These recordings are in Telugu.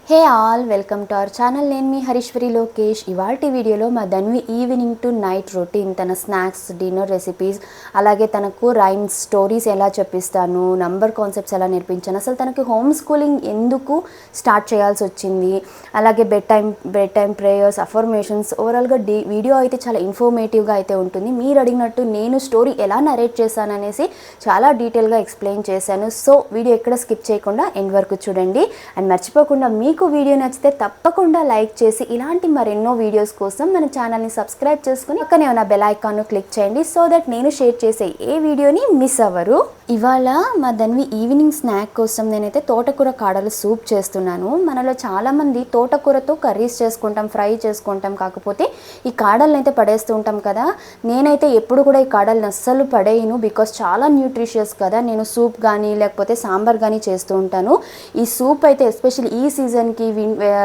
Hey all welcome to our channel. నేను మీ హరీశ్వరి లోకేష్. ఇవాల్టి వీడియోలో మా Dhanvi evening to night routine, తన స్నాక్స్, డిన్నర్ రెసిపీస్, అలాగే తనకు రైమ్స్, స్టోరీస్ ఎలా చెప్పిస్తాను, నంబర్ కాన్సెప్ట్స్ ఎలా నేర్పించాను, అసలు తనకి హోమ్ స్కూలింగ్ ఎందుకు స్టార్ట్ చేయాల్సి వచ్చింది, అలాగే బెడ్ టైం ప్రేయర్స్, అఫర్మేషన్స్, ఓవరాల్గా వీడియో అయితే చాలా ఇన్ఫర్మేటివ్గా అయితే ఉంటుంది. మీరు అడిగినట్టు నేను స్టోరీ ఎలా నరేట్ చేశాను అనేసి చాలా డీటెయిల్గా ఎక్స్ప్లెయిన్ చేశాను. సో వీడియో ఎక్కడ స్కిప్ చేయకుండా ఎండ్ వరకు చూడండి. అండ్ మర్చిపోకుండా మీకు వీడియో నచ్చితే తప్పకుండా లైక్ చేసి ఇలాంటి మరెన్నో వీడియోస్ కోసం మన ఛానల్ని సబ్స్క్రైబ్ చేసుకుని పక్కనే ఉన్న బెల్ ఐకాన్ను క్లిక్ చేయండి. సో దట్ నేను షేర్ చేసే ఏ వీడియోని మిస్ అవ్వరు. ఇవాళ మా ధన్వి ఈవినింగ్ స్నాక్ కోసం నేనైతే తోటకూర కాడల సూప్ చేస్తున్నాను. మనలో చాలామంది తోటకూరతో కర్రీస్ చేసుకుంటాం, ఫ్రై చేసుకుంటాం, కాకపోతే ఈ కాడలను అయితే పడేస్తూ ఉంటాం కదా. నేనైతే ఎప్పుడు కూడా ఈ కాడలను అస్సలు పడేయను, బికాస్ చాలా న్యూట్రిషియస్ కదా. నేను సూప్ కానీ లేకపోతే సాంబార్ కానీ చేస్తూ ఉంటాను. ఈ సూప్ అయితే ఎస్పెషల్లీ ఈ సీజన్కి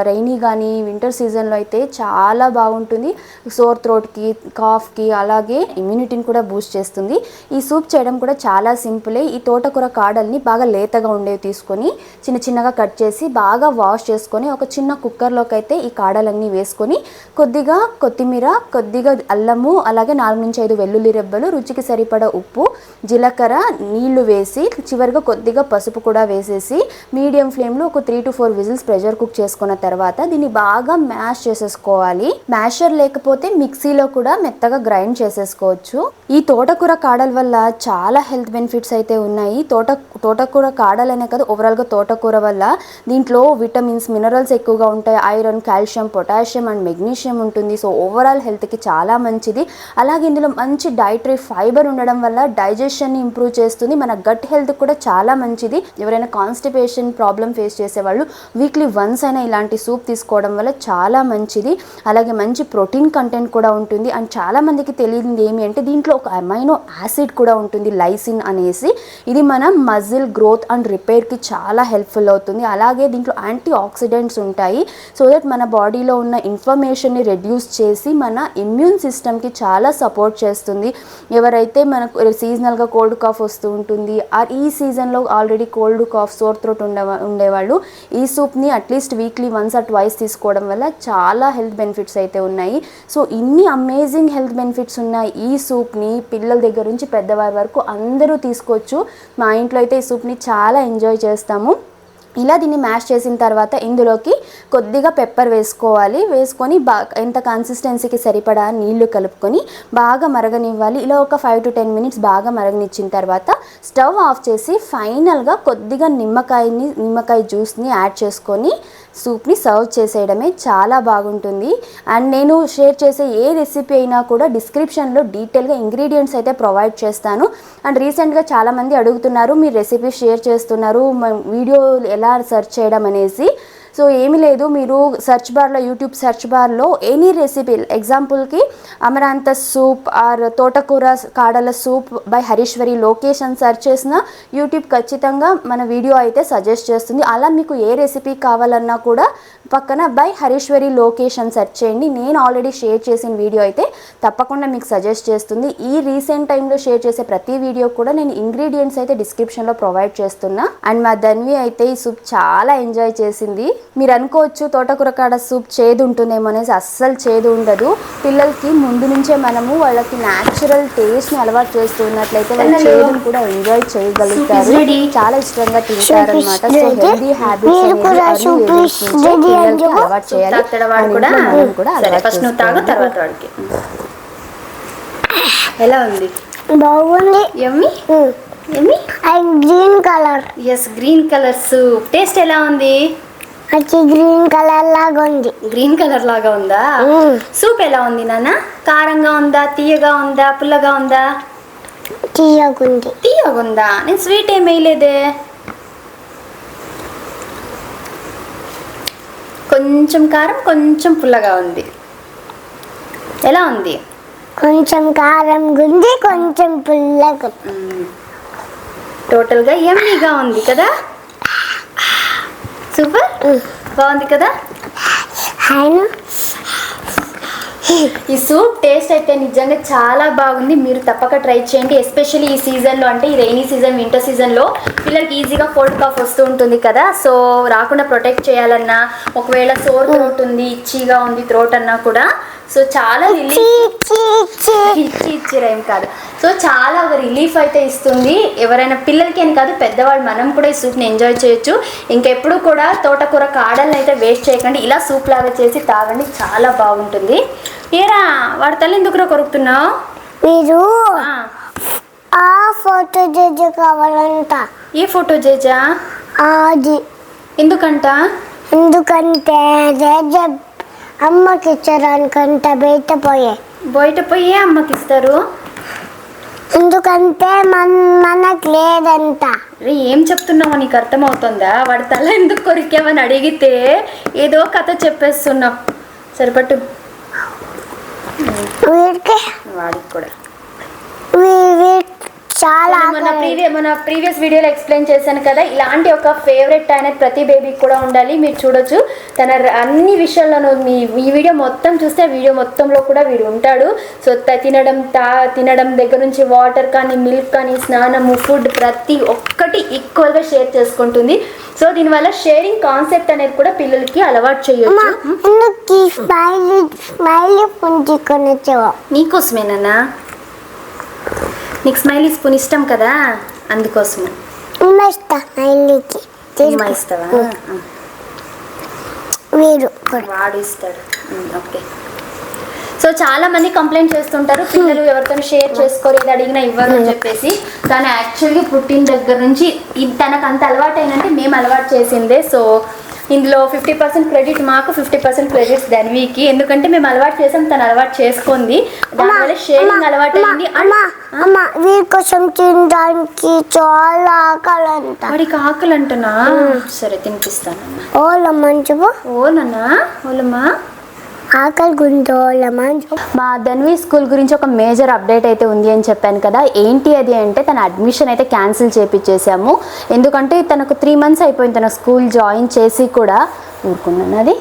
రైనీ కానీ వింటర్ సీజన్లో అయితే చాలా బాగుంటుంది. సోర్ థ్రోట్కి, కాఫ్కి, అలాగే ఇమ్యూనిటీని కూడా బూస్ట్ చేస్తుంది. ఈ సూప్ చేయడం కూడా చాలా సింపులే. ఈ తోటకూర కాడల్ని బాగా లేతగా ఉండేవి తీసుకొని చిన్న చిన్నగా కట్ చేసి బాగా వాష్ చేసుకొని ఒక చిన్న కుక్కర్లోకి అయితే ఈ కాడలన్నీ వేసుకొని కొద్దిగా కొత్తిమీర, కొద్దిగా అల్లము, అలాగే 4 నుంచి 5 వెల్లుల్లి రెబ్బలు, రుచికి సరిపడా ఉప్పు, జీలకర్ర, నీళ్లు వేసి చివరిగా కొద్దిగా పసుపు కూడా వేసేసి మీడియం ఫ్లేమ్లో ఒక 3 to 4 విజిల్స్ ప్రెషర్ కుక్ చేసుకున్న తర్వాత దీన్ని బాగా మ్యాష్ చేసేసుకోవాలి. మ్యాషర్ లేకపోతే మిక్సీలో కూడా మెత్తగా గ్రైండ్ చేసేసుకోవచ్చు. ఈ తోటకూర కాడల వల్ల చాలా హెల్త్ బెనిఫిట్స్ అయితే ఉన్నాయి. తోటకూర కాడలనే కాదు, ఓవరాల్గా తోటకూర వల్ల దీంట్లో విటమిన్స్, మినరల్స్ ఎక్కువగా ఉంటాయి. Iron, calcium, potassium and magnesium ఉంటుంది. సో ఓవరాల్ హెల్త్కి చాలా మంచిది. అలాగే ఇందులో మంచి డైటరీ ఫైబర్ ఉండడం వల్ల డైజెషన్ని ఇంప్రూవ్ చేస్తుంది. మన గట్ హెల్త్ కూడా చాలా మంచిది. ఎవరైనా కాన్స్టిపేషన్ ప్రాబ్లం ఫేస్ చేసేవాళ్ళు వీక్లీ వన్స్ అయినా ఇలాంటి సూప్ తీసుకోవడం వల్ల చాలా మంచిది. అలాగే మంచి ప్రోటీన్ కంటెంట్ కూడా ఉంటుంది. అండ్ చాలామందికి తెలియదు ఏమి అంటే దీంట్లో ఒక అమైనో యాసిడ్ కూడా ఉంటుంది, లైసిన్ అనేసి. ఇది మన మజిల్ గ్రోత్ అండ్ రిపేర్కి చాలా హెల్ప్ఫుల్ అవుతుంది. అలాగే దీంట్లో యాంటీ ఆక్సిడెంట్స్ ఉంటాయి. సో దట్ మన బాడీలో ఉన్న ఇన్ఫ్లమేషన్ని రెడ్యూస్ చేసి మన ఇమ్యూన్ సిస్టమ్కి చాలా సపోర్ట్ చేస్తుంది. ఎవరైతే మనకు సీజనల్గా కోల్డ్ కాఫ్ వస్తూ ఉంటుంది, ఈ సీజన్లో already cold cough, sore throat ఉండేవాళ్ళు ఈ సూప్ని at least weekly once or twice తీసుకోవడం వల్ల చాలా హెల్త్ బెనిఫిట్స్ అయితే ఉన్నాయి. సో ఇన్ని అమేజింగ్ హెల్త్ బెనిఫిట్స్ ఉన్నాయి ఈ సూప్ని పిల్లల దగ్గర నుంచి పెద్దవారి వరకు అందరూ తీసుకోవచ్చు. మా ఇంట్లో అయితే ఈ సూప్ని చాలా ఎంజాయ్ చేస్తాము. ఇలా దీన్ని మ్యాష్ చేసిన తర్వాత ఇందులోకి కొద్దిగా పెప్పర్ వేసుకోవాలి. వేసుకొని ఎంత కన్సిస్టెన్సీకి సరిపడా నీళ్లు కలుపుకొని బాగా మరగనివ్వాలి. ఇలా ఒక 5 to 10 minutes బాగా మరగనిచ్చిన తర్వాత స్టవ్ ఆఫ్ చేసి ఫైనల్గా కొద్దిగా నిమ్మకాయ జ్యూస్ని యాడ్ చేసుకొని సూప్ని సర్వ్ చేసేయడమే. చాలా బాగుంటుంది. అండ్ నేను షేర్ చేసే ఏ రెసిపీ అయినా కూడా డిస్క్రిప్షన్లో డీటెయిల్గా ఇంగ్రీడియంట్స్ అయితే ప్రొవైడ్ చేస్తాను. అండ్ రీసెంట్గా చాలామంది అడుగుతున్నారు, మీరు రెసిపీ షేర్ చేస్తున్నారు, వీడియో ఎలా సెర్చ్ చేయడం అనేసి. సో ఏమీ లేదు, మీరు సెర్చ్ బార్లో, యూట్యూబ్ సెర్చ్ బార్లో ఎనీ రెసిపీ, ఎగ్జాంపుల్కి అమరాంత సూప్ ఆర్ తోటకూర కాడల సూప్ బై హరీశ్వరి లోకేష్ అని సెర్చ్ చేసిన యూట్యూబ్ ఖచ్చితంగా మన వీడియో అయితే సజెస్ట్ చేస్తుంది. అలా మీకు ఏ రెసిపీ కావాలన్నా కూడా పక్కన బై హరీశ్వరి లోకేష్ అని సెర్చ్ చేయండి. నేను ఆల్రెడీ షేర్ చేసిన వీడియో అయితే తప్పకుండా మీకు సజెస్ట్ చేస్తుంది. ఈ రీసెంట్ టైంలో షేర్ చేసే ప్రతి వీడియో కూడా నేను ఇంగ్రీడియంట్స్ అయితే డిస్క్రిప్షన్లో ప్రొవైడ్ చేస్తున్నా. అండ్ మా ధన్వి అయితే ఈ సూప్ చాలా ఎంజాయ్ చేసింది. మీరు అనుకోవచ్చు తోటకూర కాడ సూప్ చేదు ఉంటుందేమో అనేసి. అస్సలు చేదు ఉండదు. పిల్లలకి ముందు నుంచే మనము వాళ్ళకి న్యాచురల్ టేస్ట్ని అలవాటు చేస్తున్నట్లయితే వాళ్ళు చేదుని కూడా ఎంజాయ్ చేయగలుగుతారు, చాలా ఇష్టంగా తింటారు అనమాట. సో హెల్దీ హ్యాబిట్స్ అనేది అలవాటు చేయాలి. మనం కూడా ఎలా ఉంది? బాగుంది. Yummy yummy. Green colour. Yes, green colour soup. Taste ఎలా ఉంది? గ్రీన్ కలర్ లాగా ఉంది. గ్రీన్ కలర్ లాగా ఉందా? సూప్ ఎలా ఉంది నాన్న? కారంగా ఉందా, తీయగా ఉందా, పుల్లగా ఉందా? తీయగుంది. తీయగుందా? నేను స్వీట్ ఏం వేయలేదే. కొంచెం కారం, కొంచెం పుల్లగా ఉంది. ఎలా ఉంది? కొంచెం కారం గుంది, కొంచెం పుల్లగా. టోటల్గా యమ్మీగా ఉంది కదా. సూపర్, బాగుంది కదా. ఈ సూప్ టేస్ట్ అయితే నిజంగా చాలా బాగుంది. మీరు తప్పక ట్రై చేయండి. ఎస్పెషల్లీ ఈ సీజన్లో, అంటే ఈ రైనీ సీజన్, వింటర్ సీజన్లో పిల్లలకి ఈజీగా కోల్డ్ కాఫ్ వస్తూ ఉంటుంది కదా. సో రాకుండా ప్రొటెక్ట్ చేయాలన్నా, ఒకవేళ సోర్ థ్రోట్ ఉంది, ఇచ్చిగా ఉంది థ్రోట్ అన్నా కూడా, సో చాలా ఇచ్చి రైమ్ కాదు, సో చాలా ఒక రిలీఫ్ అయితే ఇస్తుంది. ఎవరైనా పిల్లలకి అని కాదు, పెద్దవాళ్ళు మనం కూడా ఈ సూప్ని ఎంజాయ్ చేయొచ్చు. ఇంకెప్పుడు కూడా తోటకూర కాడల్ని అయితే వేస్ట్ చేయకండి, ఇలా సూప్ లాగా చేసి తాగండి, చాలా బాగుంటుంది. ఏరా వాడి తల్లి ఎందుకురా కొరుకుతున్నావు? మీరు ఆ ఫోటో జడ్జ కావాలంట. ఏ ఫోటో జేజా? అది ఎందుకంట? ఎందుకంటే జడ్జ అమ్మకి ఇచ్చడానికంట బయట పోయి అమ్మకి ఇస్తారు. ఎందుకంటే మనకు లేదంట. అరే ఏం చెప్తున్నావో నీకు అర్థమవుతుందా? వాడి తల ఎందుకు కొరికావని అడిగితే ఏదో కథ చెప్పేస్తున్నావు. సరిపట్టు వీడికి వాడికి కూడా చాలా మన ప్రీవియస్ వీడియోలో ఎక్స్ప్లెయిన్ చేశాను కదా, ఇలాంటి ఒక ఫేవరెట్ అనేది ప్రతి బేబీకి కూడా ఉండాలి. మీరు చూడొచ్చు తన అన్ని విషయాల్లోనూ. ఈ వీడియో మొత్తం చూస్తే వీడియో మొత్తంలో కూడా వీడు ఉంటాడు. సో తినడం దగ్గర నుంచి వాటర్ కానీ, మిల్క్ కానీ, స్నానము, ఫుడ్ ప్రతి ఒక్కటి ఈక్వల్గా షేర్ చేసుకుంటుంది. సో దీనివల్ల షేరింగ్ కాన్సెప్ట్ అనేది కూడా పిల్లలకి అలవాటు చేయొచ్చు. నీకోసమేనా? నీకు స్మైలీ స్పూన్ ఇష్టం కదా, అందుకోసం ఇస్తావా? వాడు ఇస్తాడు. ఓకే. సో చాలా మంది కంప్లైంట్ చేస్తుంటారు, పిల్లలు ఎవరితో షేర్ చేసుకోలేదు, అడిగినా ఇవ్వరు అని చెప్పేసి. కానీ యాక్చువల్గా పుట్టిన దగ్గర నుంచి తనకు అంత అలవాటు అయినంటే మేము అలవాటు చేసిందే. సో ఇందులో 50% క్రెడిట్ మాకు, 50% క్రెడిట్స్ ధన్వికి. ఎందుకంటే మేము అలవాటు చేసాం, తను అలవాటు చేసుకుంది, దానివల్ల షేరింగ్ అలవాటు అయింది. కోసం తినడానికి చాలా ఆకలంట. వాడికి ఆకలి అంటున్నా? సరే తినిపిస్తానమ్మా. ఓలమ్మా ఆకలి గుంటోళ్ళమా. మా ధన్వి స్కూల్ గురించి ఒక మేజర్ అప్డేట్ అయితే ఉంది అని చెప్పాను కదా. ఏంటి అది అంటే, తన అడ్మిషన్ అయితే క్యాన్సిల్ చేయించేసాము. ఎందుకంటే తనకు 3 months అయిపోయింది తన స్కూల్ జాయిన్ చేసి కూడా. ఊరుకున్నాను అది.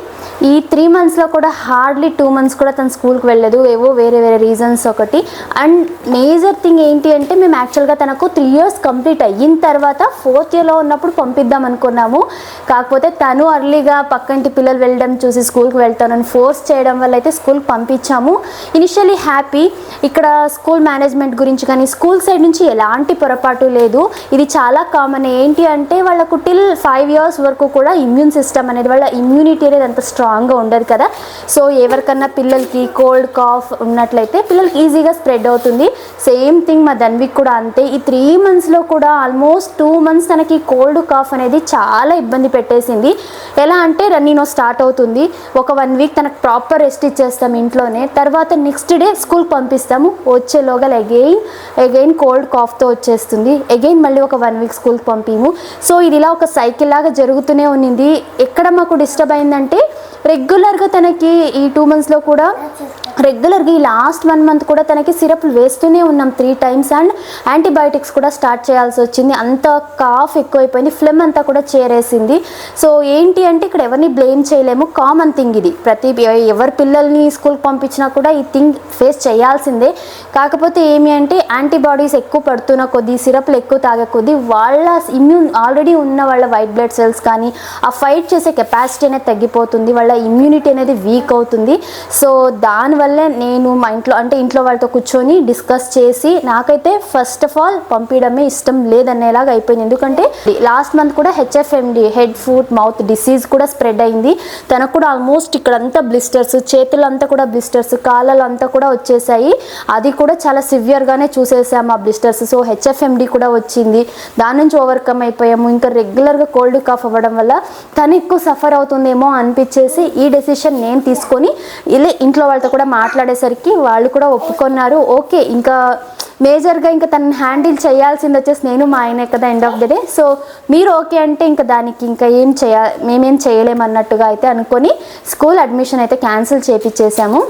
ఈ 3 monthsలో కూడా హార్డ్లీ 2 months కూడా తన స్కూల్కి వెళ్ళలేదు, ఏవో వేరే రీజన్స్ ఒకటి. అండ్ మేజర్ థింగ్ ఏంటి అంటే, మేము యాక్చువల్గా తనకు 3 years కంప్లీట్ అయిన తర్వాత 4th yearలో ఉన్నప్పుడు పంపిద్దాం అనుకున్నాము. కాకపోతే తను అర్లీగా పక్కంటి పిల్లలు వెళ్ళడం చూసి స్కూల్కి వెళ్తానని ఫోర్స్ చేయడం వల్ల అయితే స్కూల్కి పంపించాము. Initially happy. ఇక్కడ స్కూల్ మేనేజ్మెంట్ గురించి కానీ స్కూల్ సైడ్ నుంచి ఎలాంటి పొరపాటు లేదు. ఇది చాలా కామన్. ఏంటి అంటే వాళ్ళకు టిల్ 5 years వరకు కూడా ఇమ్యూన్ సిస్టమ్ అనేది, వాళ్ళ ఇమ్యూనిటీ అనేది అంత స్ట్రాంగ్గా ఉండదు కదా. సో ఎవరికన్నా పిల్లలకి కోల్డ్ కాఫ్ ఉన్నట్లయితే పిల్లలకి ఈజీగా స్ప్రెడ్ అవుతుంది. సేమ్ థింగ్ మా ధన్విక్ కూడా అంతే. ఈ 3 monthsలో కూడా ఆల్మోస్ట్ 2 months తనకి కోల్డ్ కాఫ్ అనేది చాలా ఇబ్బంది పెట్టేసింది. ఎలా అంటే రన్నీనో స్టార్ట్ అవుతుంది, ఒక 1 week తనకు ప్రాపర్ రెస్ట్ ఇచ్చేస్తాం ఇంట్లోనే, తర్వాత నెక్స్ట్ డే స్కూల్కి పంపిస్తాము, వచ్చేలోగా అగైన్ కోల్డ్ కాఫ్తో వచ్చేస్తుంది, అగైన్ మళ్ళీ ఒక 1 week స్కూల్కి పంపిము. సో ఇది ఇలా ఒక సైకిల్ లాగా జరుగుతూనే ఉన్నింది. ఎక్కడ మాకు డిస్టర్బ్ అయిందంటే, రెగ్యులర్గా తనకి ఈ 2 monthsలో కూడా రెగ్యులర్గా ఈ లాస్ట్ 1 month కూడా తనకి సిరప్లు వేస్తూనే ఉన్నాం 3 times. అండ్ యాంటీబయాటిక్స్ కూడా స్టార్ట్ చేయాల్సి వచ్చింది. అంత కాఫ్ ఎక్కువైపోయింది, ఫ్లెమ్ అంతా కూడా చేరేసింది. సో ఏంటి అంటే ఇక్కడ ఎవరిని బ్లేమ్ చేయలేము, కామన్ థింగ్ ఇది. ఎవరి పిల్లల్ని స్కూల్కి పంపించినా కూడా ఈ థింగ్ ఫేస్ చేయాల్సిందే. కాకపోతే ఏమి అంటే, యాంటీబాడీస్ ఎక్కువ పడుతున్న కొద్దీ, సిరప్లు ఎక్కువ తాగే కొద్దీ వాళ్ళ ఇమ్యూన్ ఆల్రెడీ ఉన్న వాళ్ళ వైట్ బ్లడ్ సెల్స్ కానీ ఆ ఫైట్ చేసే కెపాసిటీ అనేది తగ్గిపోతుంది, వాళ్ళ ఇమ్యూనిటీ అనేది వీక్ అవుతుంది. సో దానివల్ల నేను మా ఇంట్లో వాళ్ళతో కూర్చొని డిస్కస్ చేసి, నాకైతే ఫస్ట్ ఆఫ్ ఆల్ పంపించడమే ఇష్టం లేదనేలాగా అయిపోయింది. ఎందుకంటే లాస్ట్ మంత్ కూడా HFMD, head foot mouth disease కూడా స్ప్రెడ్ అయింది. తనకు కూడా ఆల్మోస్ట్ ఇక్కడంతా బ్లిస్టర్స్, చేతులంతా కూడా బ్లిస్టర్స్, కాళ్ళంతా కూడా వచ్చేసాయి. అది కూడా చాలా సివియర్గానే చూసేసాము ఆ బ్లిస్టర్స్. సో HFMD కూడా వచ్చింది, దాని నుంచి ఓవర్కమ్ అయిపోయాము. ఇంకా రెగ్యులర్గా కోల్డ్ కాఫ్ అవ్వడం వల్ల తను ఎక్కువ సఫర్ అవుతుందేమో అనిపించేసి ఈ డెసిషన్ నేను తీసుకొని ఇలా ఇంట్లో వాళ్ళతో కూడా మాట్లాడేసరికి వాళ్ళు కూడా ఒప్పుకున్నారు. ఓకే, ఇంకా మేజర్గా ఇంకా తనని హ్యాండిల్ చేయాల్సింది వచ్చేసి నేను, మా ఆయనే కదా end of the day. So మీరు ఓకే అంటే ఇంకా దానికి ఇంకా మేమేం చేయలేమన్నట్టుగా అయితే అనుకొని స్కూల్ అడ్మిషన్ అయితే క్యాన్సిల్ చేయించేసాము.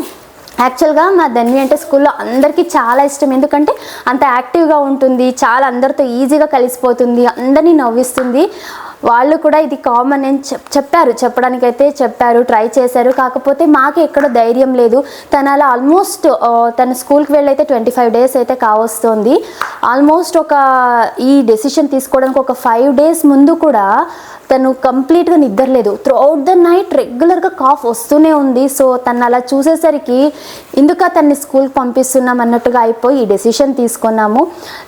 యాక్చువల్గా మా ధన్వి అంటే స్కూల్లో అందరికీ చాలా ఇష్టం. ఎందుకంటే అంత యాక్టివ్గా ఉంటుంది, చాలా అందరితో ఈజీగా కలిసిపోతుంది, అందరినీ నవ్విస్తుంది. వాళ్ళు కూడా ఇది కామన్ అని చెప్పడానికైతే చెప్పారు, ట్రై చేశారు. కాకపోతే మాకు ఎక్కడో ధైర్యం లేదు. తను అలా ఆల్మోస్ట్ తన స్కూల్కి వెళ్ళైతే 25 days అయితే కావస్తుంది. ఆల్మోస్ట్ ఈ డెసిషన్ తీసుకోవడానికి ఒక 5 days ముందు కూడా తను కంప్లీట్గా నిద్రలేదు. త్రూఅవుట్ ద నైట్ రెగ్యులర్గా కాఫ్ వస్తూనే ఉంది. సో తను అలా చూసేసరికి ఇందుక తన్ని స్కూల్కి పంపిస్తున్నాం అన్నట్టుగా అయిపోయి ఈ డెసిషన్ తీసుకున్నాము.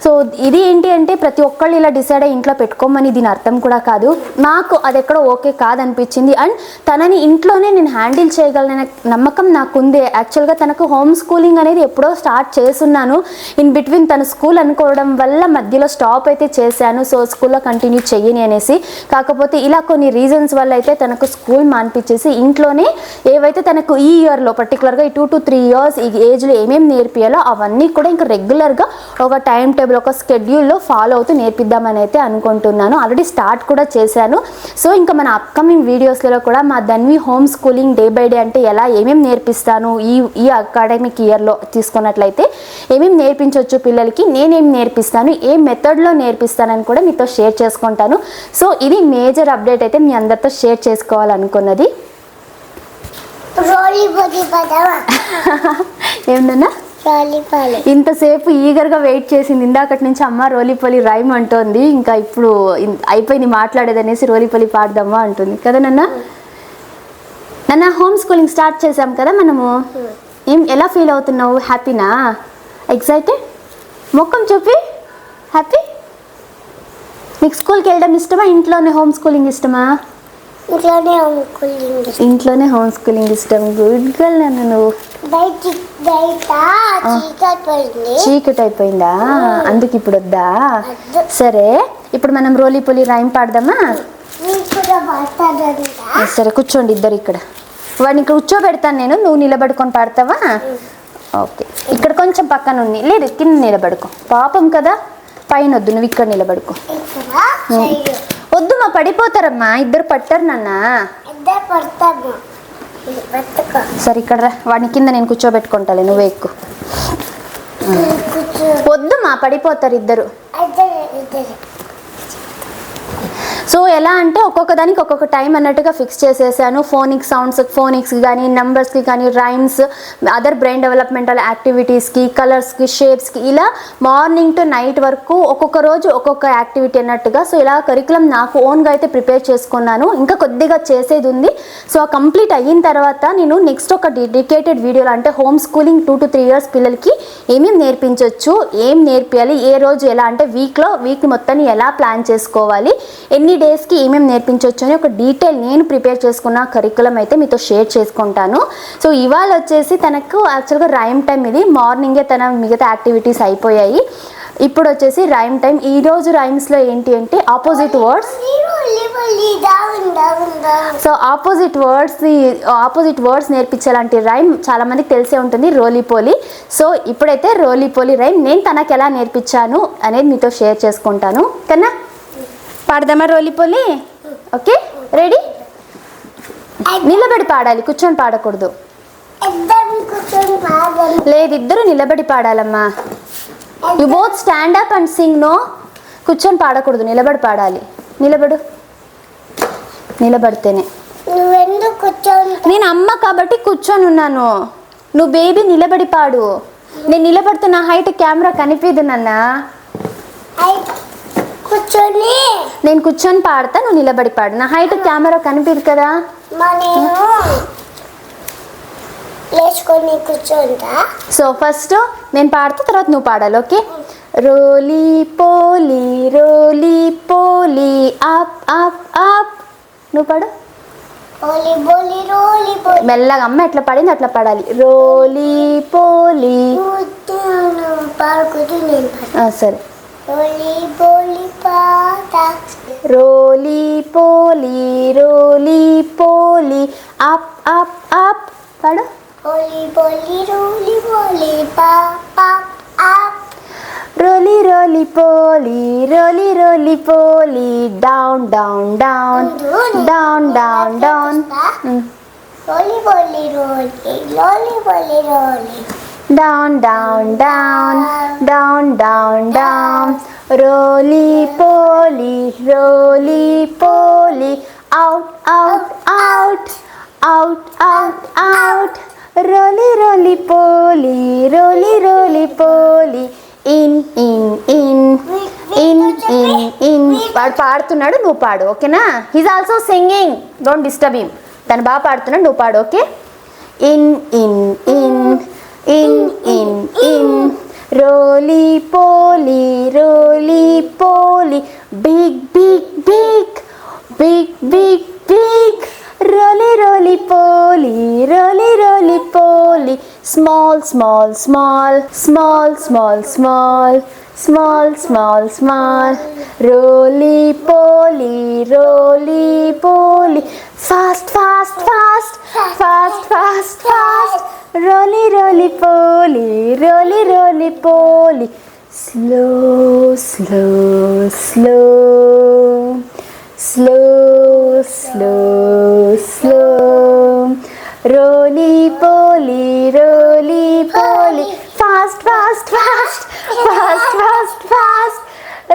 సో ఇది ఏంటి అంటే ప్రతి ఒక్కళ్ళు ఇలా డిసైడ్ అయ్యి ఇంట్లో పెట్టుకోమని దీని అర్థం కూడా కాదు. నాకు అది ఎక్కడో ఓకే కాదనిపించింది. అండ్ తనని ఇంట్లోనే నేను హ్యాండిల్ చేయగలననే నమ్మకం నాకుంది. యాక్చువల్గా తనకు హోమ్ స్కూలింగ్ అనేది ఎప్పుడో స్టార్ట్ చేస్తున్నాను. ఇన్ బిట్వీన్ తన స్కూల్ అనుకోవడం వల్ల మధ్యలో స్టాప్ అయితే చేశాను. సో స్కూల్లో కంటిన్యూ చెయ్యని అనేసి. కాకపోతే ఇలా కొన్ని రీజన్స్ వల్ల అయితే తనకు స్కూల్ మానిపించేసి ఇంట్లోనే ఏవైతే తనకు ఈ ఇయర్లో పర్టికులర్గా ఈ 2 to 3 years ఈ ఏజ్లో ఏమేమి నేర్పియాలో అవన్నీ కూడా ఇంకా రెగ్యులర్గా ఒక టైం టేబుల్, ఒక స్కెడ్యూల్లో ఫాలో అవుతూ నేర్పిద్దామని అయితే అనుకుంటున్నాను. ఆల్రెడీ స్టార్ట్ కూడా చేశాను. సో ఇంకా మన అప్కమింగ్ వీడియోస్లో కూడా మా Dhanvi home schooling day by day అంటే ఎలా ఏమేమి నేర్పిస్తాను, ఈ అకాడమిక్ ఇయర్లో తీసుకున్నట్లయితే ఏమేమి నేర్పించవచ్చు పిల్లలకి, నేనేం నేర్పిస్తాను, ఏ మెథడ్లో నేర్పిస్తానని కూడా మీతో షేర్ చేసుకుంటాను. సో ఇది మేజర్ అప్డేట్ అయితే మీ అందరితో షేర్ చేసుకోవాలనుకున్నది. ఏమన్నా ఇంతసేపు ఈగర్గా వెయిట్ చేసింది. ఇందాకటి నుంచి అమ్మ రోలిపోలి రైమ్ అంటోంది. ఇంకా ఇప్పుడు అయిపోయింది మాట్లాడేది అనేసి రోలిపోలి పాడదామా అంటుంది కదా నాన్న. హోమ్ స్కూలింగ్ స్టార్ట్ చేసాం కదా మనము. ఎలా ఫీల్ అవుతున్నావు? హ్యాపీనా? ఎక్సైటెడ్? ముఖం చూపి హ్యాపీ. నీకు స్కూల్కి వెళ్ళడం ఇష్టమా, ఇంట్లోనే హోమ్ స్కూలింగ్ ఇష్టమా? ఇంట్లోనే హోమ్ స్కూలింగ్ ఇష్టం. గుడ్ గర్ల్ నాన్న నువ్వు. చీకటి అయిపోయిందా? అందుకు ఇప్పుడు వద్దా? సరే ఇప్పుడు మనం రోలిపోలి రైమ్ పాడదామా? సరే కూర్చోండి ఇద్దరు ఇక్కడ. వాడిని కూర్చోబెడతాను నేను, నువ్వు నిలబడుకొని పాడతావా? ఓకే. ఇక్కడ కొంచెం పక్కన ఉంది, లేదు కింద నిలబడుకో. పాపం కదా, పైన వద్దు, నువ్వు ఇక్కడ నిలబడుకో. వద్దు మా పడిపోతారమ్మా, ఇద్దరు పట్టారు నాన్న. సరే ఇక్కడ రా, వాడిని కింద నేను కూర్చోబెట్టుకుంటాలే, నువ్వే ఎక్కువ. వద్దు మా పడిపోతారు ఇద్దరు. సో ఎలా అంటే ఒక్కొక్క దానికి ఒక్కొక్క టైం అన్నట్టుగా ఫిక్స్ చేసేసాను. ఫోనిక్స్కి కానీ, నెంబర్స్కి కానీ, రైమ్స్, అదర్ బ్రెయిన్ డెవలప్మెంటల్ యాక్టివిటీస్కి, కలర్స్కి, షేప్స్కి, ఇలా మార్నింగ్ టు నైట్ వరకు ఒక్కొక్క రోజు ఒక్కొక్క యాక్టివిటీ అన్నట్టుగా. సో ఇలా కరికులం నాకు ఓన్గా అయితే ప్రిపేర్ చేసుకున్నాను. ఇంకా కొద్దిగా చేసేది ఉంది. సో కంప్లీట్ అయిన తర్వాత నేను నెక్స్ట్ ఒక డెడికేటెడ్ వీడియోలో అంటే హోమ్ స్కూలింగ్ 2 to 3 years పిల్లలకి ఏమేమి నేర్పించవచ్చు, ఏం నేర్పియాలి, ఏ రోజు ఎలా అంటే వీక్ మొత్తాన్ని ఎలా ప్లాన్ చేసుకోవాలి, ఎన్ని డేస్కి ఏమేమి నేర్పించవచ్చు అని ఒక డీటెయిల్ నేను ప్రిపేర్ చేసుకున్న కరికులం అయితే మీతో షేర్ చేసుకుంటాను. సో ఇవాళ వచ్చేసి తనకు యాక్చువల్గా రైమ్ టైం ఇది. మార్నింగే తన మిగతా యాక్టివిటీస్ అయిపోయాయి. ఇప్పుడు వచ్చేసి రైమ్ టైం. ఈరోజు రైమ్స్లో ఏంటి అంటే opposite words. So opposite words నేర్పించాలంటే రైమ్ చాలామందికి తెలిసే ఉంటుంది, రోలీపోలి. సో ఇప్పుడైతే రోలీపోలి రైమ్ నేను తనకు ఎలా నేర్పించాను అనేది మీతో షేర్ చేసుకుంటాను. కన్నా పాడదామా రోలీపోలి? Okay ready? నిలబడి పాడాలి, కూర్చొని పాడకూడదు. లేదు ఇద్దరు నిలబడి పాడాలమ్మా. You both stand up and sing. No, కూర్చొని పాడకూడదు, నిలబడి పాడాలి. నిలబడితేనే. నేను అమ్మ కాబట్టి కూర్చొని ఉన్నాను, నువ్వు బేబీ నిలబడి పాడు. నేను నిలబడితే నా హైట్ కెమెరా కనిపిదు నాన్న. నేను కూర్చొని పాడతా, నువ్వు నిలబడి పాడు. నా హైట్ కెమెరా కనిపిదు కదా. సో ఫస్ట్ నేను పాడతా, తర్వాత నువ్వు పాడాలి. ఓకే? రోలీ పోలీ రోలీ పోలీ అప్ అప్ అప్. నువ్వు పాడు మెల్లగా. అమ్మ ఎట్లా పాడింది అట్లా పాడాలి. రోలీ పోలీ. సరే. రోలీ పోలీ రోలీ పోలీ అప్ అప్ అప్. పాడు. రోలీ రోలీ పోలీ roly roly poly down down down down down down. down, down, down, down, down, down. Roly poly, roly poly, out, out, out, out, out, out. Roly, roly poly, roly, roly poly, in, in, in, in, in, in. వాడు పాడుతున్నాడు, నువ్వు పాడు, ఓకేనా? He's also singing, don't disturb him. తను బాగా పాడుతున్నాడు, నువ్వు పాడు, okay? In, in, in, in, in, in. Roly poly, roly poly, big, big, big, big, big, big. Roly, roly poly, roly, roly poly, small, small, small, small, small, small, small, small, small. Roly poly, roly poly, fast, fast, fast, fast, fast, fast. Roly, roly poly, roly, roly poly, slow, slow, slow, slow, slow, slow. Roly poly, roly poly, fast, fast, fast, fast, fast, fast.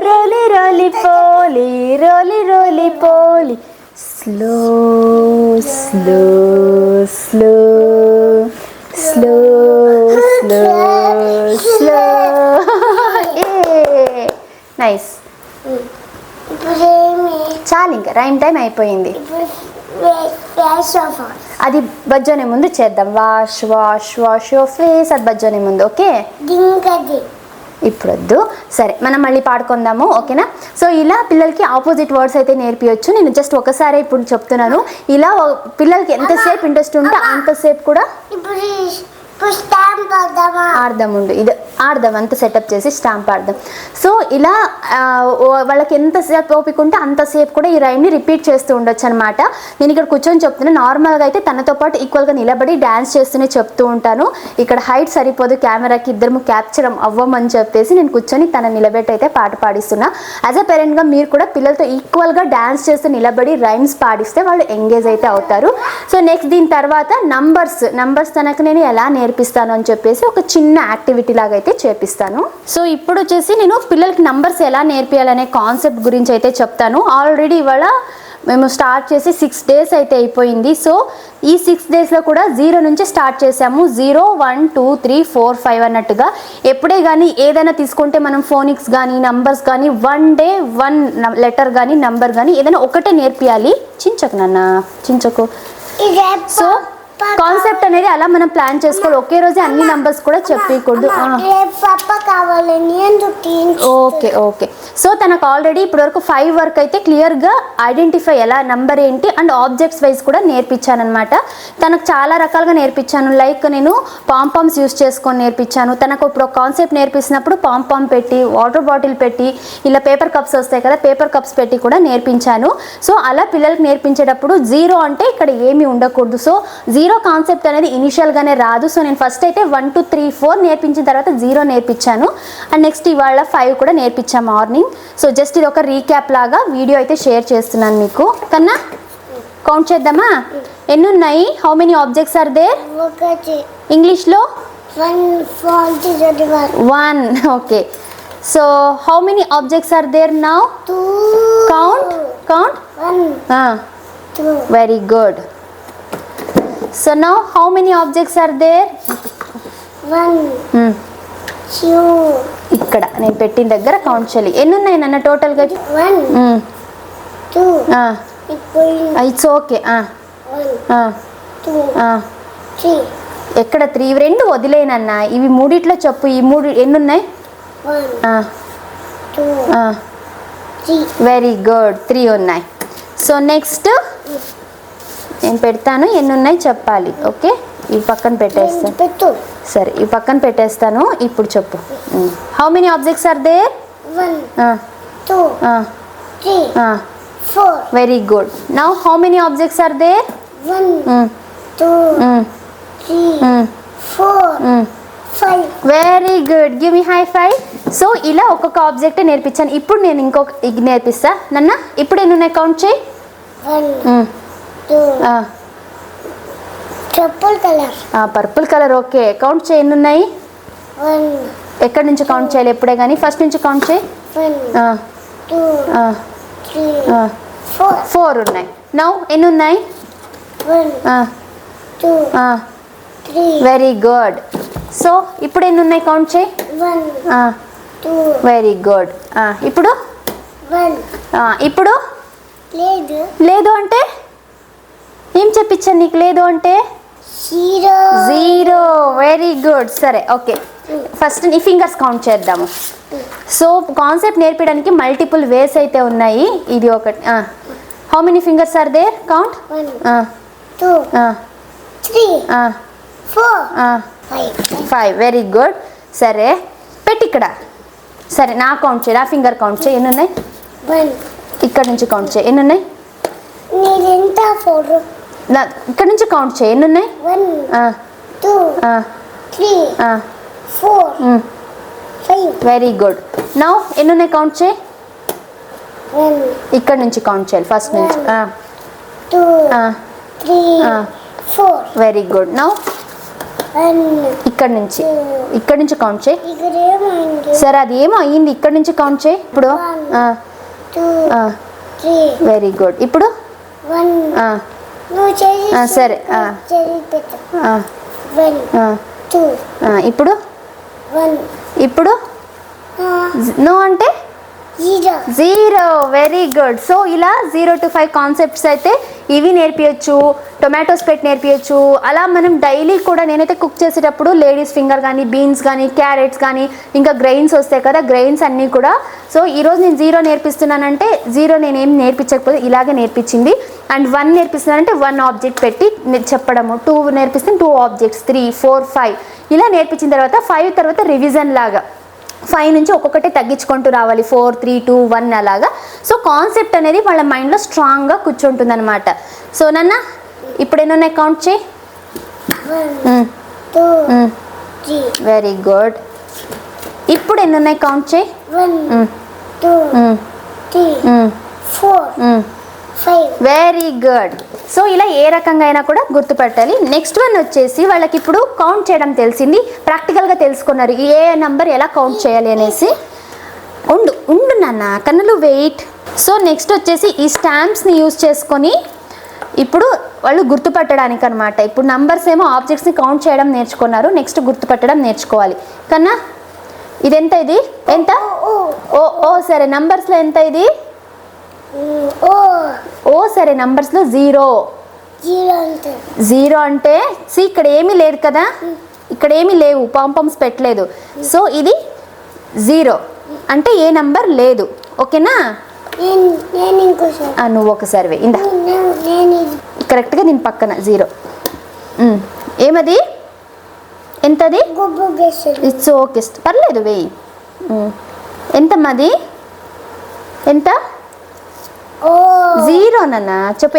Roly, roly poly, roly, roly poly, slow, slow, slow, slow, slow, slow. Yay! Nice. ఇప్పుడేమి చాలు, ఇంకా రైమ్ టైం అయిపోయింది. ఇప్పుడు ఫేస్ ఆఫ్ అది బజ్జోనే ముందు చేద్దాం. Wash wash wash your face, అది బజ్జోనే ముందు, ఓకే? దింగది ఇప్పుడు వద్దు, సరే మనం మళ్ళీ పాడుకుందాము, ఓకేనా? సో ఇలా పిల్లలకి ఆపోజిట్ వర్డ్స్ అయితే నేర్పించచ్చు. నేను జస్ట్ ఒకసారి ఇప్పుడు చెప్తున్నాను. ఇలా పిల్లలకి ఎంతసేపు ఇంట్రెస్ట్ ఉంటే అంతసేపు కూడా ఇప్పుడు స్టాంప్ ఆడదామా? ఆడదాం, ఉండు, ఇది ఆడదాం, అంత సెటప్ చేసి స్టాంప్ ఆడదాం. సో ఇలా వాళ్ళకి ఎంతసేపు ఓపిక ఉంటే అంతసేపు కూడా ఈ రైమ్ని రిపీట్ చేస్తూ ఉండొచ్చు అనమాట. నేను ఇక్కడ కూర్చొని చెప్తున్నాను. నార్మల్గా అయితే తనతో పాటు ఈక్వల్గా నిలబడి డ్యాన్స్ చేస్తూనే చెప్తూ ఉంటాను. ఇక్కడ హైట్ సరిపోదు కెమెరాకి, ఇద్దరు క్యాప్చర్ అవ్వమని చెప్పేసి నేను కూర్చొని తన నిలబెట్టి అయితే పాట పాడిస్తున్నా. యాజ్ అ పేరెంట్గా మీరు కూడా పిల్లలతో ఈక్వల్గా డ్యాన్స్ చేస్తూ నిలబడి రైమ్స్ పాడిస్తే వాళ్ళు ఎంగేజ్ అయితే అవుతారు. సో నెక్స్ట్ దీని తర్వాత నంబర్స్ తనకు నేను ఎలా నేర్పిస్తాను అని చెప్పేసి ఒక చిన్న యాక్టివిటీ లాగా అయితే చేపిస్తాను. సో ఇప్పుడు వచ్చేసి నేను పిల్లలకి నంబర్స్ ఎలా నేర్పియాలనే కాన్సెప్ట్ గురించి అయితే చెప్తాను. ఆల్రెడీ ఇవాళ మేము స్టార్ట్ చేసి 6 days అయితే అయిపోయింది. సో ఈ 6 daysలో కూడా 0 నుంచి స్టార్ట్ చేసాము. 0 1 2 3 4 5 అన్నట్టుగా. ఎప్పుడే కానీ ఏదైనా తీసుకుంటే మనం ఫోనిక్స్ కానీ నంబర్స్ కానీ 1 day 1 లెటర్ కానీ నంబర్ కానీ ఏదైనా ఒకటే నేర్పియాలి. చించకు నాన్న, చించకు. సో కాన్సెప్ట్ అనేది అలా మనం ప్లాన్ చేసుకోవాలి. ఒకే రోజే అన్ని నంబర్స్ కూడా చెప్పకూడదు. Okay okay. సో తనకు ఆల్రెడీ ఇప్పటివరకు 5 వరకు అయితే క్లియర్గా ఐడెంటిఫై ఎలా నంబర్ ఏంటి అండ్ ఆబ్జెక్ట్స్ వైజ్ కూడా నేర్పించాను అనమాట. తనకు చాలా రకాలుగా నేర్పించాను. లైక్ నేను పాంపామ్స్ యూస్ చేసుకొని నేర్పించాను. తనకు ఇప్పుడు ఒక కాన్సెప్ట్ నేర్పించినప్పుడు పాంపామ్ పెట్టి, వాటర్ బాటిల్ పెట్టి, ఇలా పేపర్ కప్స్ వస్తాయి కదా, పేపర్ కప్స్ పెట్టి కూడా నేర్పించాను. సో అలా పిల్లలకి నేర్పించేటప్పుడు 0 అంటే ఇక్కడ ఏమీ ఉండకూడదు. సో 0 కాన్సెప్ట్ అనేది ఇనిషియల్గానే రాదు. సో నేను ఫస్ట్ అయితే 1 2 3 4 నేర్పించిన తర్వాత 0 నేర్పించాను. అండ్ నెక్స్ట్ ఇవాళ 5 కూడా నేర్పించాను మార్నింగ్. సో జస్ట్ ఇది ఒక రీక్యాప్ లాగా వీడియో అయితే షేర్ చేస్తున్నాను మీకు. కన్నా కౌంట్ చేద్దామా? ఎన్ని ఉన్నాయి? How many objects are there? ఇంగ్లీష్లో 1. Okay. So how many objects are there now? Count. Very good. So now how many objects are there? 1 2 ఇక్కడ నేను పెట్టిన దగ్గర కౌంట్ చేయాలి. ఎన్ని ఉన్నాయి నాన్న టోటల్గా? 1 2 ఇట్స్ ఓకే. 1 2 3 ఎక్కడ 3? 2 వదిలేనన్న, ఇవి మూడిట్లో చెప్పు. ఈ 3 ఎన్ని ఉన్నాయి? 1 2 3. వెరీ గుడ్, 3 ఉన్నాయి. సో నెక్స్ట్ నేను పెడతాను, ఎన్ని ఉన్నాయి చెప్పాలి. ఓకే, ఈ పక్కన పెట్టేస్తాను. సరే, ఈ పక్కన పెట్టేస్తాను. ఇప్పుడు చెప్పు. How many objects are there? 1 2 3 4. Very good. Now how many objects are there? 1 2 3 4 5. Very good, give me high five. So ఇలా ఒక్కొక్క ఆబ్జెక్ట్ నేర్పించాను. ఇప్పుడు నేను ఇంకొక ఇది నేర్పిస్తా నన్న. ఇప్పుడు ఎన్ని ఉన్నాయి కౌంట్ చేయి. 1 2 purple colour. Purple colour. Okay, count చేయి ఎన్ని ఉన్నాయి? 1 ఎక్కడి నుంచి కౌంట్ చేయాలి ఎప్పుడే కానీ ఫస్ట్ నుంచి కౌంట్ చేయి 1 2 3 4 4 ఉన్నాయి నౌ ఎన్ని ఉన్నాయి 1 2 3 వెరీ గుడ్ సో ఇప్పుడు ఎన్ని ఉన్నాయి కౌంట్ చేయి 1 2 వెరీ గుడ్ ఇప్పుడు 1 ఇప్పుడు లేదు లేదు అంటే ఏం చెప్పించాను నీకు లేదు అంటే 0 వెరీ గుడ్ సరే ఓకే ఫస్ట్ నీ ఫింగర్స్ కౌంట్ చేద్దాము సో కాన్సెప్ట్ నేర్పించడానికి మల్టిపుల్ వేస్ అయితే ఉన్నాయి ఇది ఒకటి how many fingers are there count 1 2 3 4 5 very good సరే పెట్టి ఇక్కడ సరే నా కౌంట్ చేయి నా ఫింగర్ కౌంట్ చేయి ఎన్ని ఉన్నాయి 1 ఇక్కడ నుంచి కౌంట్ చేయి ఎన్ని ఉన్నాయి నీదెంత 4 ఇక్కడ నుంచి కౌంట్ చేయి ఎన్ని ఉన్నాయి 1 2 3 4 5 వెరీ గుడ్ నౌ ఎన్ని ఉన్నాయి కౌంట్ చేయి 1 ఇక్కడ నుంచి కౌంట్ చేయాలి ఫస్ట్ నుంచి 2 3 4 వెరీ గుడ్ నౌ 1 ఇక్కడ నుంచి కౌంట్ చేయి ఇక్కడ ఏమైంది సరే అది ఏమో అయ్యింది ఇక్కడ నుంచి కౌంట్ చేయి ఇప్పుడు 2 3 వెరీ గుడ్ ఇప్పుడు 1 నువ్వు చేసి సరే చేసి పెట్టు 1 2 ఇప్పుడు 1 ఇప్పుడు నో అంటే 0 వెరీ గుడ్ సో ఇలా 0 to 5 కాన్సెప్ట్స్ అయితే ఇవి నేర్పించచ్చు టొమాటోస్ పెట్టి నేర్పించచ్చు అలా మనం డైలీ కూడా నేనైతే కుక్ చేసేటప్పుడు లేడీస్ ఫింగర్ కానీ బీన్స్ కానీ క్యారెట్స్ కానీ ఇంకా గ్రెయిన్స్ వస్తాయి కదా గ్రెయిన్స్ అన్నీ కూడా సో ఈరోజు నేను 0 నేర్పిస్తున్నానంటే 0 నేనేం నేర్పించకపోతే ఇలాగే నేర్పించింది అండ్ 1 నేర్పిస్తున్నానంటే 1 ఆబ్జెక్ట్ పెట్టి చెప్పడము 2 నేర్పిస్తే 2 ఆబ్జెక్ట్స్ 3 4 5 ఇలా నేర్పించిన తర్వాత 5 తర్వాత రివిజన్ లాగా 5 నుంచి ఒక్కొక్కటి తగ్గించుకుంటూ రావాలి 4 3 2 1 అలాగా సో కాన్సెప్ట్ అనేది వాళ్ళ మైండ్లో స్ట్రాంగ్గా కూర్చుంటుంది అనమాట సో నాన్న ఇప్పుడు ఎన్ని ఉన్నాయి కౌంట్ చేయి 1 2 3 వెరీ గుడ్ ఇప్పుడు ఎన్ని ఉన్నాయి కౌంట్ చేయి 1 2 3 4 5 వెరీ గుడ్ సో ఇలా ఏ రకంగా అయినా కూడా గుర్తుపట్టాలి నెక్స్ట్ వన్ వచ్చేసి వాళ్ళకి ఇప్పుడు కౌంట్ చేయడం తెలిసింది ప్రాక్టికల్గా తెలుసుకున్నారు ఏ నంబర్ ఎలా కౌంట్ చేయాలి అనేసి ఉండు నాన్న కన్నులు వెయిట్ సో నెక్స్ట్ వచ్చేసి ఈ స్టాంప్స్ని యూజ్ చేసుకొని ఇప్పుడు వాళ్ళు గుర్తుపట్టడానికి అనమాట ఇప్పుడు నంబర్స్ ఏమో ఆబ్జెక్ట్స్ని కౌంట్ చేయడం నేర్చుకున్నారు నెక్స్ట్ గుర్తుపట్టడం నేర్చుకోవాలి కన్నా ఇది ఎంత ఇది ఎంత ఓ సరే నంబర్స్లో ఎంత ఇది ఓ సరే నంబర్స్లో 0 అంటే ఇక్కడ ఏమీ లేదు కదా ఇక్కడ ఏమీ లేవు పాంపమ్స్ పెట్టలేదు సో ఇది 0 అంటే ఏ నంబర్ లేదు ఓకేనా నువ్వు ఒకసారి వే ఇందా కరెక్ట్గా దీని పక్కన 0 ఏమది ఎంతది ఇట్స్ ఓకే పర్లేదు వెయ్యి ఎంతమ్మది ఎంత 0 నాన్న చెప్పు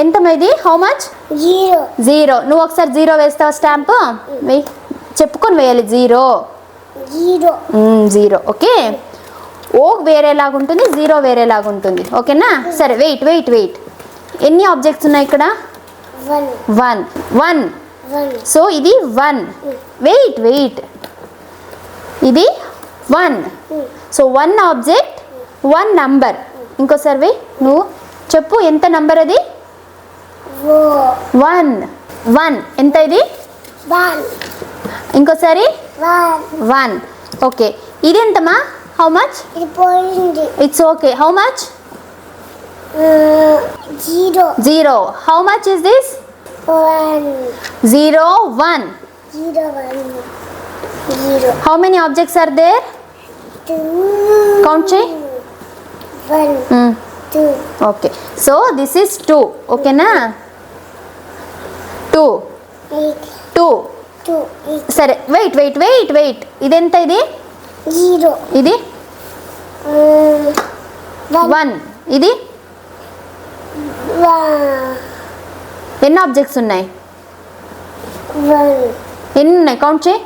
ఎంతమ్మా ఇది హౌ మచ్ 0 నువ్వు ఒకసారి 0 వేస్తావు స్టాంప్ వెయ్యి చెప్పుకొని వేయాలి 0 ఓకే ఓ వేరేలాగా ఉంటుంది 0 వేరేలాగా ఉంటుంది ఓకేనా సరే వెయిట్ ఎన్ని ఆబ్జెక్ట్స్ ఉన్నాయి ఇక్కడ 1 సో ఇది 1 వెయిట్ ఇది 1 సో 1 ఆబ్జెక్ట్ 1 నంబర్ ఇంకోసారి వెయ్యి నువ్వు చెప్పు ఎంత నంబర్ అది 1 ఎంత ఇది ఇంకోసారి 1 ఓకే ఇది ఎంతమా how much it's okay how much 0 how much is this 0 1 how many objects are there count చేయి 1 2 ఓకే సో దిస్ ఈస్ 2 ఓకేనా 2 సరే వెయిట్ ఇదెంత ఇది 0 ఇది 1 ఇది ఎన్ని ఆబ్జెక్ట్స్ ఉన్నాయి ఎన్ని ఉన్నాయి కౌంట్ చేయి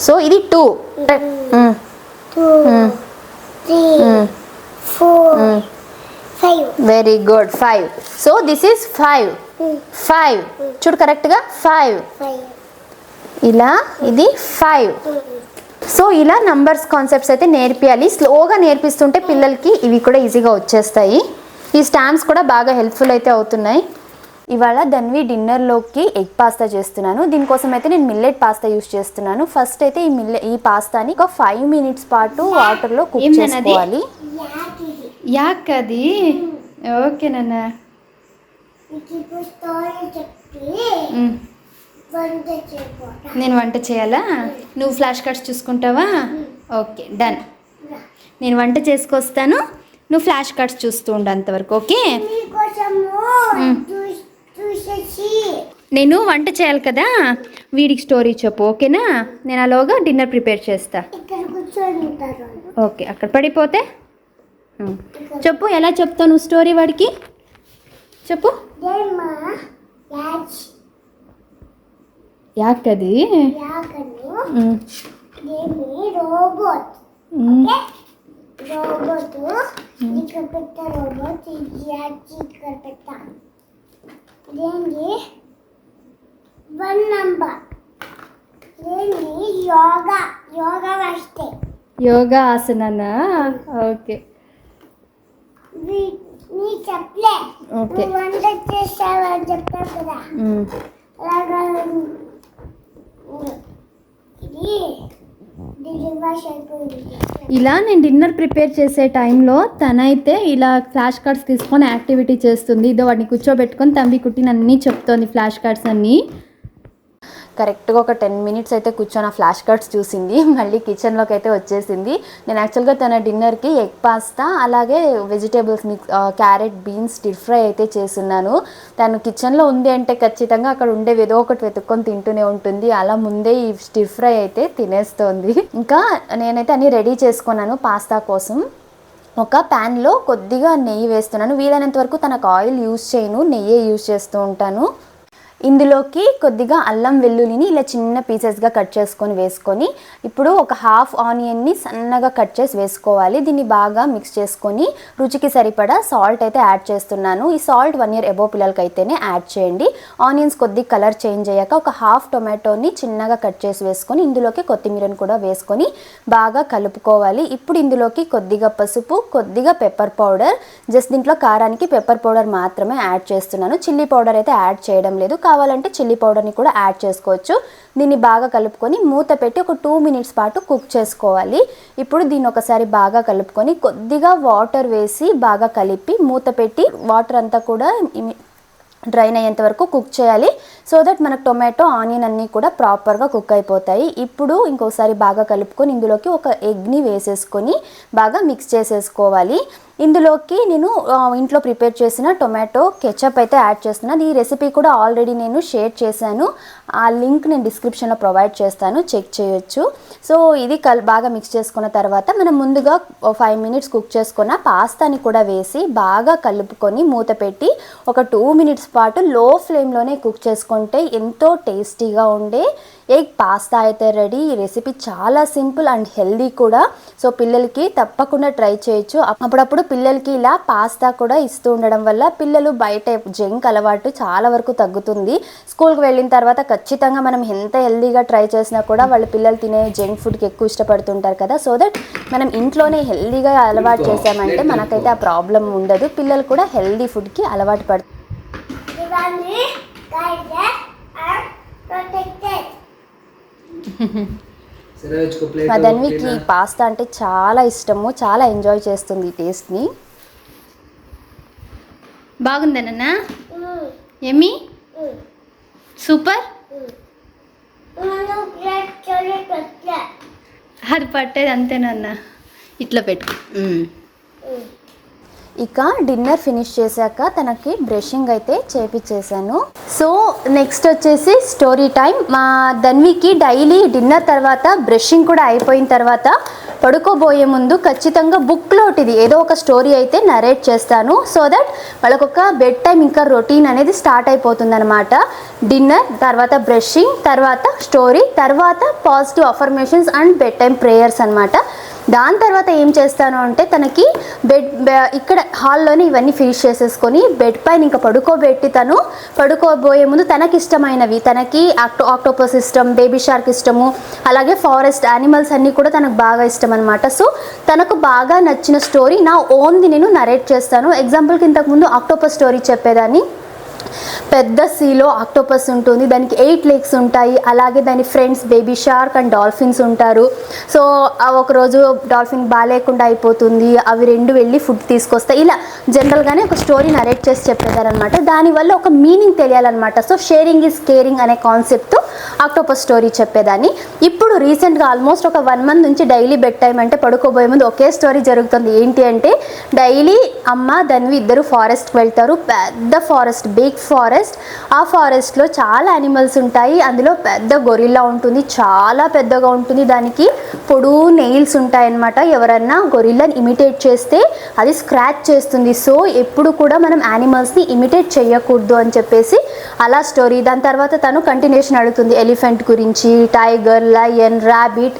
సో ఇది 2 4 5 very good 5 so this is 5 చూడు కరెక్ట్గా 5 ఇలా ఇది 5. సో ఇలా నంబర్స్ కాన్సెప్ట్స్ అయితే నేర్పియాలి. స్లోగా నేర్పిస్తుంటే పిల్లలకి ఇవి కూడా ఈజీగా వచ్చేస్తాయి. ఈ స్టాంప్స్ కూడా బాగా హెల్ప్ఫుల్ అయితే అవుతున్నాయి. ఇవాళ ధన్వి డిన్నర్లోకి ఎగ్ పాస్తా చేస్తున్నాను. దీనికోసం అయితే నేను మిల్లెట్ పాస్తా యూస్ చేస్తున్నాను. ఫస్ట్ అయితే ఈ పాస్తాని ఒక 5 minutes పాటు వాటర్లో కుక్ చేసుకోవాలి. యాక్ అది ఓకే నాన్న. నేను వంట చేయాలా? నువ్వు ఫ్లాష్ కార్డ్స్ చూసుకుంటావా? Okay done. నేను వంట చేసుకొస్తాను, నువ్వు ఫ్లాష్ కార్డ్స్ చూస్తూ ఉండు అంతవరకు. ఓకే నేను వంట చేయాలి కదా, వీడికి స్టోరీ చెప్పు ఓకేనా? నేను అలాగా డిన్నర్ ప్రిపేర్ చేస్తా. ఓకే అక్కడ పడిపోతే చెప్పు, ఎలా చెప్తావు నువ్వు స్టోరీ వాడికి చెప్పు. యాకది రోబోట్ ఇక్కడ పెట్ట రోబోట్ ఇక్కడ పెట్టా. ఇదేంటి 1 number. ఇదేంటి యోగా వస్తే యోగా ఆసనా. ఓకే నీ చెప్పలే. ఓకే వంట చేసావని చెప్తావు కదా, అలాగా ఇది రివర్స్ అయిపోయింది. ఇలా నేను డిన్నర్ ప్రిపేర్ చేసే టైంలో తనైతే ఇలా ఫ్లాష్ కార్డ్స్ తీసుకొని యాక్టివిటీ చేస్తుంది. ఇదో వాడిని కూర్చోబెట్టుకొని తంబి కుట్టిన అన్నీ చెప్తోంది ఫ్లాష్ కార్డ్స్ అన్నీ. కరెక్ట్గా ఒక 10 minutes అయితే కూర్చొని ఆ ఫ్లాష్ కార్డ్స్ చూసింది. మళ్ళీ కిచెన్లోకి అయితే వచ్చేసింది. నేను యాక్చువల్గా తన డిన్నర్కి ఎగ్ పాస్తా అలాగే vegetables mix carrot beans stir fry అయితే చేస్తున్నాను. తను కిచెన్లో ఉంది అంటే ఖచ్చితంగా అక్కడ ఉండేవి ఏదో ఒకటి వెతుక్కొని తింటూనే ఉంటుంది. అలా ముందే ఈ స్టిర్ ఫ్రై అయితే తినేస్తోంది. ఇంకా నేనైతే అన్నీ రెడీ చేసుకున్నాను పాస్తా కోసం. ఒక ప్యాన్లో కొద్దిగా నెయ్యి వేస్తున్నాను. వీలైనంత వరకు తనకు ఆయిల్ యూజ్ చేయను, నెయ్యే యూజ్ చేస్తూ ఉంటాను. ఇందులోకి కొద్దిగా అల్లం వెల్లుల్లిని ఇలా చిన్న పీసెస్గా కట్ చేసుకొని వేసుకొని ఇప్పుడు ఒక హాఫ్ ఆనియన్ని సన్నగా కట్ చేసి వేసుకోవాలి. దీన్ని బాగా మిక్స్ చేసుకొని రుచికి సరిపడా సాల్ట్ అయితే యాడ్ చేస్తున్నాను. ఈ సాల్ట్ 1 year అబోవ్ పిల్లలకి అయితేనే యాడ్ చేయండి. ఆనియన్స్ కొద్దిగా కలర్ చేంజ్ అయ్యాక ఒక హాఫ్ టొమాటోని చిన్నగా కట్ చేసి వేసుకొని ఇందులోకి కొత్తిమీరని కూడా వేసుకొని బాగా కలుపుకోవాలి. ఇప్పుడు ఇందులోకి కొద్దిగా పసుపు, కొద్దిగా పెప్పర్ పౌడర్, జస్ట్ దీంట్లో కారానికి పెప్పర్ పౌడర్ మాత్రమే యాడ్ చేస్తున్నాను. చిల్లీ పౌడర్ అయితే యాడ్ చేయడం లేదు. కావాలంటే చిల్లీ పౌడర్ని కూడా యాడ్ చేసుకోవచ్చు. దీన్ని బాగా కలుపుకొని మూత పెట్టి ఒక 2 minutes పాటు కుక్ చేసుకోవాలి. ఇప్పుడు దీన్ని ఒకసారి బాగా కలుపుకొని కొద్దిగా వాటర్ వేసి బాగా కలిపి మూత పెట్టి వాటర్ అంతా కూడా డ్రైన్ అయ్యేంత వరకు కుక్ చేయాలి. సో దట్ మనకు టొమాటో ఆనియన్ అన్నీ కూడా ప్రాపర్గా కుక్ అయిపోతాయి. ఇప్పుడు ఇంకోసారి బాగా కలుపుకొని ఇందులోకి ఒక ఎగ్ని వేసేసుకొని బాగా మిక్స్ చేసేసుకోవాలి. ఇందులోకి నేను ఇంట్లో ప్రిపేర్ చేసిన టొమాటో కెచప్ అయితే యాడ్ చేస్తున్నాను. ఈ రెసిపీ కూడా ఆల్రెడీ నేను షేర్ చేశాను. ఆ లింక్ నేను డిస్క్రిప్షన్లో ప్రొవైడ్ చేస్తాను, చెక్ చేయొచ్చు. సో ఇది బాగా మిక్స్ చేసుకున్న తర్వాత మనం ముందుగా 5 minutes కుక్ చేసుకున్న పాస్తాని కూడా వేసి బాగా కలుపుకొని మూత పెట్టి ఒక 2 minutes పాటు లో ఫ్లేమ్లోనే కుక్ చేసుకుంటే ఎంతో టేస్టీగా ఉండే ఎగ్ పాస్తా అయితే రెడీ. ఈ రెసిపీ చాలా సింపుల్ అండ్ హెల్దీ కూడా. సో పిల్లలకి తప్పకుండా ట్రై చేయొచ్చు. అప్పుడప్పుడు పిల్లలకి ఇలా పాస్తా కూడా ఇస్తూ ఉండడం వల్ల పిల్లలు బయట జంక్ అలవాటు చాలా వరకు తగ్గుతుంది. స్కూల్కి వెళ్ళిన తర్వాత ఖచ్చితంగా మనం ఎంత హెల్దీగా ట్రై చేసినా కూడా వాళ్ళ పిల్లలు తినే జంక్ ఫుడ్కి ఎక్కువ ఇష్టపడుతుంటారు కదా. సో దట్ మనం ఇంట్లోనే హెల్దీగా అలవాటు చేసామంటే మనకైతే ఆ ప్రాబ్లం ఉండదు. పిల్లలు కూడా హెల్దీ ఫుడ్కి అలవాటు పడుతుంది. ధన్వికి పాస్తా అంటే చాలా ఇష్టము, చాలా ఎంజాయ్ చేస్తుంది ఈ టేస్ట్ని. బాగుందన్న ఎమ్మి సూపర్. అది పట్టేది అంతేనన్న, ఇట్లా పెట్టు. ఇక డిన్నర్ ఫినిష్ చేశాక తనకి బ్రషింగ్ అయితే చేపించేశాను. సో నెక్స్ట్ వచ్చేసి స్టోరీ టైం. మా ధన్వికి డైలీ డిన్నర్ తర్వాత బ్రషింగ్ కూడా అయిపోయిన తర్వాత పడుకోబోయే ముందు ఖచ్చితంగా బుక్లోటిది ఏదో ఒక స్టోరీ అయితే నరేట్ చేస్తాను. సో దట్ వాళ్ళకొక బెడ్ టైం ఇంకా రొటీన్ అనేది స్టార్ట్ అయిపోతుంది అనమాట. డిన్నర్ తర్వాత బ్రషింగ్ తర్వాత స్టోరీ తర్వాత positive affirmations and bed time prayers అనమాట. దాని తర్వాత ఏం చేస్తాను అంటే తనకి ఇక్కడ హాల్లోనే ఇవన్నీ ఫినిష్ చేసేసుకొని బెడ్ పైన ఇంకా పడుకోబెట్టి తను పడుకోబోయే ముందు తనకి ఇష్టమైనవి, తనకి ఆక్టోపస్ ఇష్టం, బేబీ షార్క్ ఇష్టము, అలాగే ఫారెస్ట్ యానిమల్స్ అన్నీ కూడా తనకు బాగా ఇష్టం అనమాట. సో తనకు బాగా నచ్చిన స్టోరీ నా ఓన్ది నేను నరేట్ చేస్తాను. ఎగ్జాంపుల్కి ఇంతకుముందు ఆక్టోపస్ స్టోరీ చెప్పేదాన్ని. పెద్ద సీలో ఆక్టోపస్ ఉంటుంది, దానికి 8 లెగ్స్ ఉంటాయి, అలాగే దాని friends baby shark and dolphins ఉంటారు. సో ఒకరోజు డాల్ఫిన్ బాగాలేకుండా అయిపోతుంది, అవి 2 వెళ్ళి ఫుడ్ తీసుకొస్తాయి. ఇలా జనరల్గానే ఒక స్టోరీ నరేట్ చేసి చెప్పేదారనమాట. దానివల్ల ఒక మీనింగ్ తెలియాలన్నమాట. సో షేరింగ్ ఈజ్ కేరింగ్ అనే కాన్సెప్ట్తో ఆక్టోపస్ స్టోరీ చెప్పేదాన్ని. ఇప్పుడు రీసెంట్గా ఆల్మోస్ట్ ఒక 1 మంత్ నుంచి డైలీ బెడ్ టైం అంటే పడుకోబోయే ముందు ఒకే స్టోరీ జరుగుతుంది. ఏంటి అంటే డైలీ అమ్మ ధన్వి ఇద్దరు ఫారెస్ట్కి వెళ్తారు. పెద్ద ఫారెస్ట్, బిగ్ ఫారెస్ట్. ఆ ఫారెస్ట్లో చాలా యానిమల్స్ ఉంటాయి. అందులో పెద్ద గొరిల్లా ఉంటుంది, చాలా పెద్దగా ఉంటుంది. దానికి పొడుగు నెయిల్స్ ఉంటాయన్నమాట. ఎవరన్నా గొరిల్లాని ఇమిటేట్ చేస్తే అది స్క్రాచ్ చేస్తుంది. సో ఎప్పుడు కూడా మనం యానిమల్స్ని ఇమిటేట్ చేయకూడదు అని చెప్పేసి అలా స్టోరీ. దాని తర్వాత తను కంటిన్యూషన్ అడుగుతుంది ఎలిఫెంట్ గురించి, టైగర్, లయన్, ర్యాబిట్.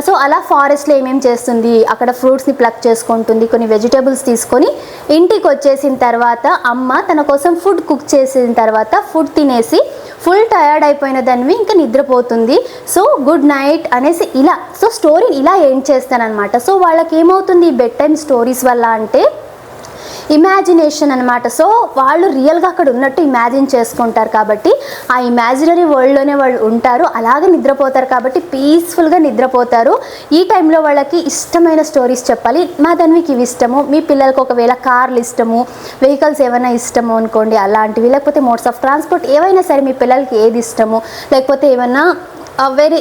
సో అలా ఫారెస్ట్లో ఏమేమి చేస్తుంది, అక్కడ ఫ్రూట్స్ని ప్లక్ చేసుకుంటుంది, కొన్ని వెజిటేబుల్స్ తీసుకొని ఇంటికి వచ్చేసిన తర్వాత అమ్మ తన కోసం ఫుడ్ కుక్ చేసిన తర్వాత ఫుడ్ తినేసి ఫుల్ టయర్డ్ అయిపోయిన దాన్ని ఇంకా నిద్రపోతుంది. సో గుడ్ నైట్ అనేసి ఇలా సో స్టోరీ ఇలా ఏం చేస్తానన్నమాట. సో వాళ్ళకి ఏమవుతుంది బెడ్ టైమ్ స్టోరీస్ వల్ల అంటే ఇమాజినేషన్ అనమాట. సో వాళ్ళు రియల్గా అక్కడ ఉన్నట్టు ఇమాజిన్ చేసుకుంటారు కాబట్టి ఆ ఇమాజినరీ వరల్డ్లోనే వాళ్ళు ఉంటారు, అలాగే నిద్రపోతారు కాబట్టి పీస్ఫుల్గా నిద్రపోతారు. ఈ టైంలో వాళ్ళకి ఇష్టమైన స్టోరీస్ చెప్పాలి. మా ధన్వికి ఇవి ఇష్టము, మీ పిల్లలకు ఒకవేళ కార్లు ఇష్టము, వెహికల్స్ ఏమైనా ఇష్టము అనుకోండి అలాంటివి, లేకపోతే మోడ్స్ ఆఫ్ ట్రాన్స్పోర్ట్ ఏవైనా సరే మీ పిల్లలకి ఏది ఇష్టము, లేకపోతే ఏమన్నా వేరే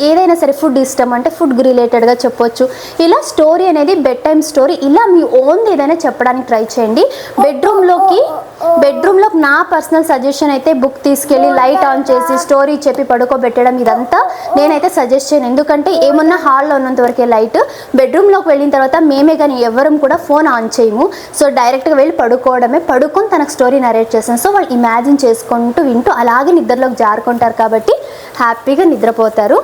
ఏదైనా సరే ఫుడ్ ఇష్టం అంటే ఫుడ్ రిలేటెడ్గా చెప్పొచ్చు. ఇలా స్టోరీ అనేది బెడ్ టైమ్ స్టోరీ ఇలా మీ ఓన్ ఏదైనా చెప్పడానికి ట్రై చేయండి. బెడ్రూమ్లోకి నా పర్సనల్ సజెషన్ అయితే బుక్ తీసుకెళ్ళి లైట్ ఆన్ చేసి స్టోరీ చెప్పి పడుకోబెట్టడం ఇదంతా నేనైతే సజెస్ట్ చేయను. ఎందుకంటే ఏమన్నా హాల్లో ఉన్నంత వరకే లైట్, బెడ్రూమ్లోకి వెళ్ళిన తర్వాత మేమే కానీ ఎవరం కూడా ఫోన్ ఆన్ చేయము. సో డైరెక్ట్గా వెళ్ళి పడుకోవడమే, పడుకొని తనకు స్టోరీ నరేట్ చేస్తాను. సో వాళ్ళు ఇమాజిన్ చేసుకుంటూ వింటూ అలాగే నిద్రలోకి జారుకుంటారు కాబట్టి హ్యాపీగా నిద్రపోతారు.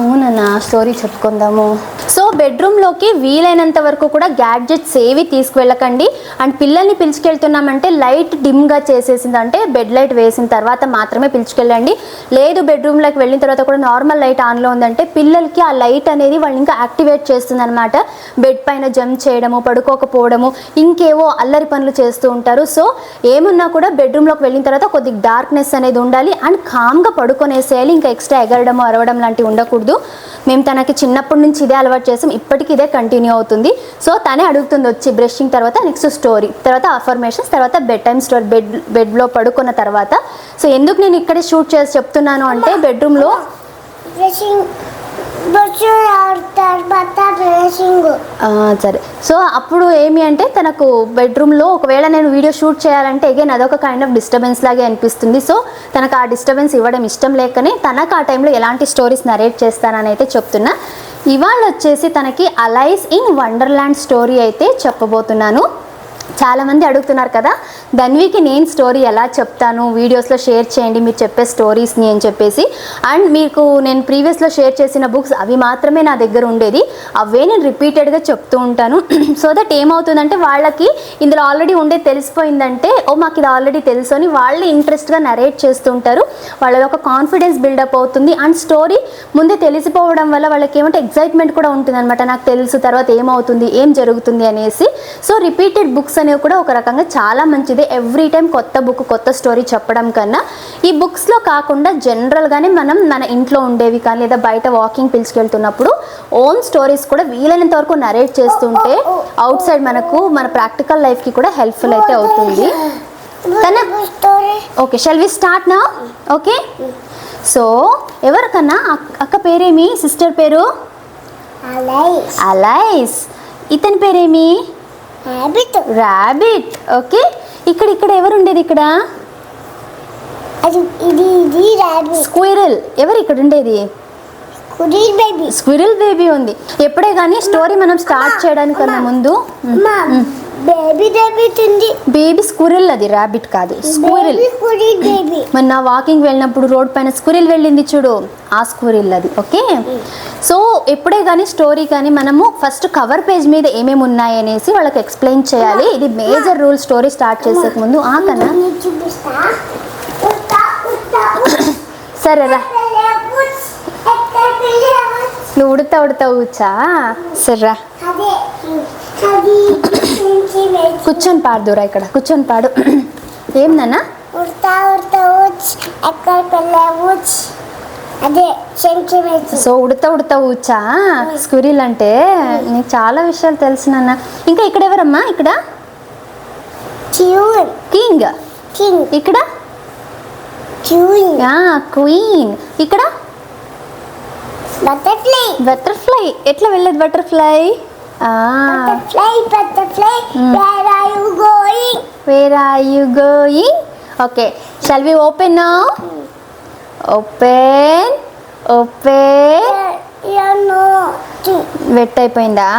అవునన్నా స్టోరీ చెప్పుకుందాము. సో బెడ్రూమ్లోకి వీలైనంత వరకు కూడా గ్యాడ్జెట్స్ ఏవి తీసుకువెళ్ళకండి. అండ్ పిల్లల్ని పిలుచుకెళ్తున్నామంటే లైట్ డిమ్గా చేసేసింది అంటే బెడ్ లైట్ వేసిన తర్వాత మాత్రమే పిలుచుకెళ్ళండి. లేదు బెడ్రూమ్లోకి వెళ్ళిన తర్వాత కూడా నార్మల్ లైట్ ఆన్లో ఉందంటే పిల్లలకి ఆ లైట్ అనేది వాళ్ళు ఇంకా యాక్టివేట్ చేస్తుంది అనమాట. బెడ్ పైన జంప్ చేయడము, పడుకోకపోవడము, ఇంకేవో అల్లరి పనులు చేస్తూ ఉంటారు. సో ఏమున్నా కూడా బెడ్రూమ్లోకి వెళ్ళిన తర్వాత కొద్దిగా డార్క్నెస్ అనేది ఉండాలి అండ్ కామ్గా పడుకొనేసేయాలి. ఇంకా ఎక్స్ట్రా ఎగరడము, అరవడం లాంటివి ఉండకూడదు. మేము తనకి చిన్నప్పటి నుంచి ఇదే అలవాటు చేసాం, ఇప్పటికీ ఇదే కంటిన్యూ అవుతుంది. సో తనే అడుగుతుంది వచ్చి బ్రషింగ్ తర్వాత నెక్స్ట్ స్టోరీ, తర్వాత అఫర్మేషన్స్, తర్వాత బెడ్ టైమ్ స్టోరీ బెడ్లో పడుకున్న తర్వాత. సో ఎందుకు నేను ఇక్కడే షూట్ చేసి చెప్తున్నాను అంటే బెడ్రూమ్లో సరే. సో అప్పుడు ఏమి అంటే తనకు బెడ్రూమ్లో ఒకవేళ నేను వీడియో షూట్ చేయాలంటే అగైన్ అదొక కైండ్ ఆఫ్ డిస్టర్బెన్స్ లాగే అనిపిస్తుంది. సో తనకు ఆ డిస్టర్బెన్స్ ఇవ్వడం ఇష్టం లేకనే తనకు ఆ టైంలో ఎలాంటి స్టోరీస్ నరేట్ చేస్తానని అయితే చెప్తున్నా. ఇవాళ వచ్చేసి తనకి అలైస్ ఇన్ వండర్లాండ్ స్టోరీ అయితే చెప్పబోతున్నాను. చాలామంది అడుగుతున్నారు కదా ధన్వికి నేను స్టోరీ ఎలా చెప్తాను, వీడియోస్లో షేర్ చేయండి మీరు చెప్పే స్టోరీస్ని అని చెప్పేసి. అండ్ మీకు నేను ప్రీవియస్లో షేర్ చేసిన బుక్స్ అవి మాత్రమే నా దగ్గర ఉండేది, అవే నేను రిపీటెడ్గా చెప్తూ ఉంటాను. సో దట్ ఏమవుతుందంటే వాళ్ళకి ఇందులో ఆల్రెడీ ఉండేది తెలిసిపోయిందంటే మాకు ఇది ఆల్రెడీ తెలుసు అని వాళ్ళు ఇంట్రెస్ట్గా నరేట్ చేస్తూ ఉంటారు. వాళ్ళలో ఒక కాన్ఫిడెన్స్ బిల్డప్ అవుతుంది. అండ్ స్టోరీ ముందే తెలిసిపోవడం వల్ల వాళ్ళకి ఏమంటే ఎగ్జైట్మెంట్ కూడా ఉంటుంది అనమాట, నాకు తెలుసు తర్వాత ఏమవుతుంది ఏం జరుగుతుంది అనేసి. సో రిపీటెడ్ బుక్స్ అనేవి కూడా ఒక రకంగా చాలా మంచిది. ఎవ్రీ టైం కొత్త బుక్ కొత్త స్టోరీ చెప్పడం కన్నా ఈ బుక్స్లో కాకుండా జనరల్గానే మనం మన ఇంట్లో ఉండేవి కానీ లేదా బయట వాకింగ్ పిలుచుకెళ్తున్నప్పుడు ఓన్ స్టోరీస్ కూడా వీలైనంత వరకు నరేట్ చేస్తుంటే అవుట్ సైడ్ మన ప్రాక్టికల్ లైఫ్కి కూడా హెల్ప్ఫుల్ అయితే అవుతుంది. Okay, shall we start now? Okay, so ఎవరికన్నా అక్క పేరేమి, సిస్టర్ పేరు అలైస్, ఇతని పేరేమి రాబిట్. ఓకే, ఇక్కడ ఎవరు ఉండేది, ఇక్కడ స్క్విరల్. ఎవరు ఇక్కడ ఉండేది? స్క్విరల్ బేబీ ఉంది. ఎప్పుడే కానీ స్టోరీ మనం స్టార్ట్ చేయడానికన్నా ముందు బేబీ ర్యాబిట్ ఉంది. బేబీ స్క్విరిల్, అది ర్యాబిట్ కాదు, స్క్విరిల్. బేబీ మన వాకింగ్ వెళ్ళినప్పుడు రోడ్ పైన స్క్విరిల్ వెళ్ళింది చూడు, ఆ స్క్విరిల్ అది. ఓకే, సో ఎప్పుడే కానీ స్టోరీ కానీ మనము ఫస్ట్ కవర్ పేజ్ మీద ఏమేమి ఉన్నాయి అనేసి వాళ్ళకి ఎక్స్ప్లెయిన్ చేయాలి. ఇది మేజర్ రూల్ స్టోరీ స్టార్ట్ చేసే ముందు. కన్నా చూపిస్తా. సరేరా, నువ్వు ఉడతా ఊచా. సరేరా, కూర్చొని పాడుదురా, ఇక్కడ కూర్చొని పాడు. ఏందన్నా? సో ఉడతా ఊచా స్క్విరిల్ అంటే. నీకు చాలా విషయాలు తెలుసు నాన్న. ఇంకా ఇక్కడ ఎవరమ్మా? ఇక్కడ కింగ్. ఇక్కడ క్వీన్. ఇక్కడ బటర్ఫ్లై. ఎట్లా వెళ్ళేది butterfly? Where are you going? Okay, shall we open now? Open. Wet అయిపోయిందా?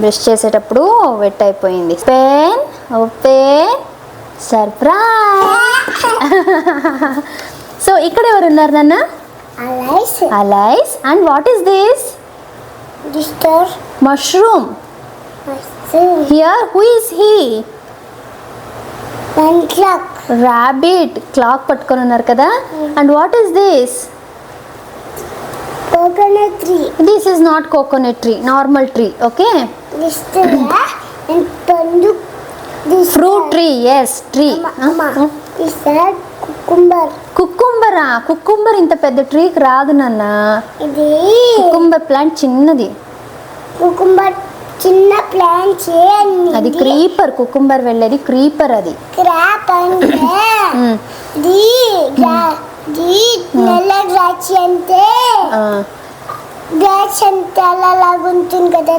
బ్రష్ చేసేటప్పుడు వెట్ అయిపోయింది. ఓపెన్. సర్ప్రైజ్. సో ఇక్కడ ఎవరు ఉన్నారు నాన్న? Alice. And what is this? Mushroom. Here, who is he? Rabbit. Clock పట్టుకొని ఉన్నారు కదా. And what is this? Coconut tree. This is not coconut tree, normal tree. Okay. This and pandu. This Fruit tree, yes, tree. This cucumber. Cucumber ఇంత పెద్ద ట్రీకి రాదు నాన్న. ఇది కుకుంబర్ ప్లాంట్ చిన్నది. కుకుంబర్ చిన్న ప్లాంట్. అది క్రీపర్. కుకుంబర్ వెళ్ళేది క్రీపర్. అది క్రాప్ అంటే నెల ద్రాక్ష అంటే గ్రేప్స్ అంటే అలా లాగుంటుంది కదా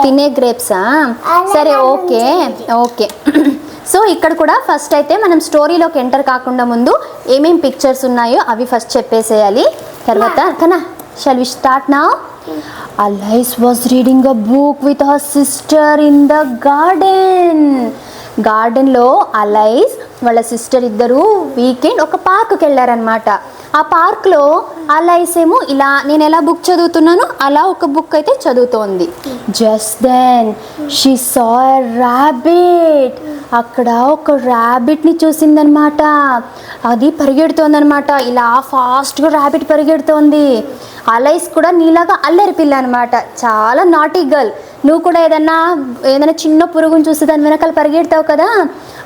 తినే గ్రేప్సా? సరే, ఓకే. సో ఇక్కడ కూడా ఫస్ట్ అయితే మనం స్టోరీలోకి ఎంటర్ కాకుండా ముందు ఏమేం పిక్చర్స్ ఉన్నాయో అవి ఫస్ట్ చెప్పేసేయాలి. తర్వాత కన్నా, shall we start now? Alice was reading a book with her sister in the garden. గార్డెన్లో అలైస్ వాళ్ళ సిస్టర్ ఇద్దరు వీకెండ్ ఒక పార్క్కి వెళ్ళారనమాట. ఆ పార్క్లో అలైస్ ఏమో ఇలా నేను ఎలా బుక్ చదువుతున్నానో అలా ఒక బుక్ అయితే చదువుతోంది. Just then she saw a rabbit. అక్కడ ఒక ర్యాబిట్ని చూసిందనమాట. అది పరిగెడుతోందనమాట. ఇలా ఫాస్ట్గా ర్యాబిట్ పరిగెడుతోంది. అలైస్ కూడా నీలాగా అల్లరి పిల్ల అనమాట, చాలా నాటీ గర్ల్. నువ్వు కూడా ఏదైనా చిన్న పురుగుని చూసి దాని వెనకాల పరిగెడతావు కదా,